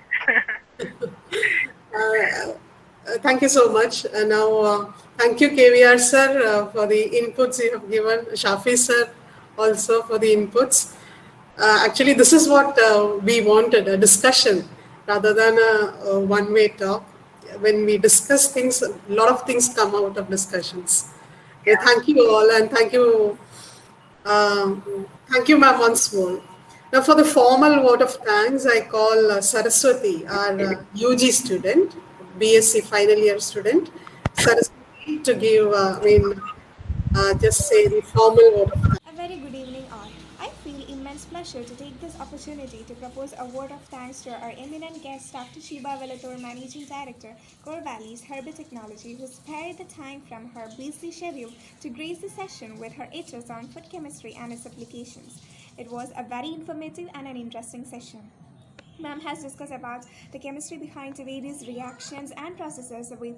Thank you so much. Now, thank you, KVR sir, for the inputs you have given. Shafi sir also for the inputs. Actually, this is what we wanted, a discussion rather than a one-way talk. When we discuss things, a lot of things come out of discussions. Okay, thank you all, and thank you, ma'am, once more. Now, for the formal vote of thanks, I call Saraswati, our UG student, BSc final year student, Saraswati, to give, just say the formal vote of thanks. A very good evening all. I feel immense pleasure to take this opportunity to propose a word of thanks to our eminent guest, Dr. Sheba Velator, Managing Director, Core Valley's Herbal Technology, who spared the time from her busy schedule to grace the session with her HS on food chemistry and its applications. It was a very informative and an interesting session. Ma'am has discussed about the chemistry behind the various reactions and processes we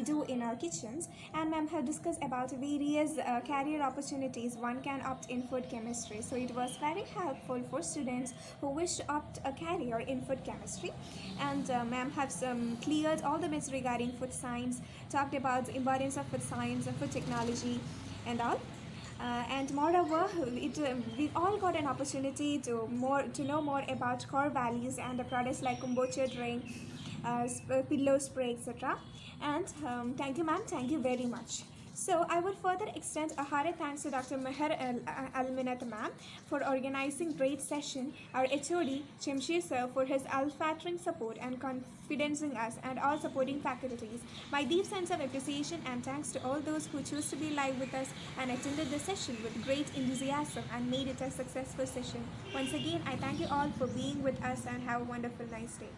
do in our kitchens, and ma'am has discussed about various career opportunities one can opt in food chemistry. So it was very helpful for students who wish to opt a career in food chemistry. And ma'am has cleared all the myths regarding food science, talked about the importance of food science and food technology and all. And moreover, we've all got an opportunity to know more about core values and the products like kombucha drink, pillow spray, etc. And thank you, ma'am. Thank you very much. So I would further extend a hearty thanks to Dr. Meher Alminat ma'am for organizing great session, our HOD Chimshir sir for his unflattering support and confidence in us, and all supporting faculties. My deep sense of appreciation and thanks to all those who chose to be live with us and attended the session with great enthusiasm and made it a successful session. Once again, I thank you all for being with us and have a wonderful nice day.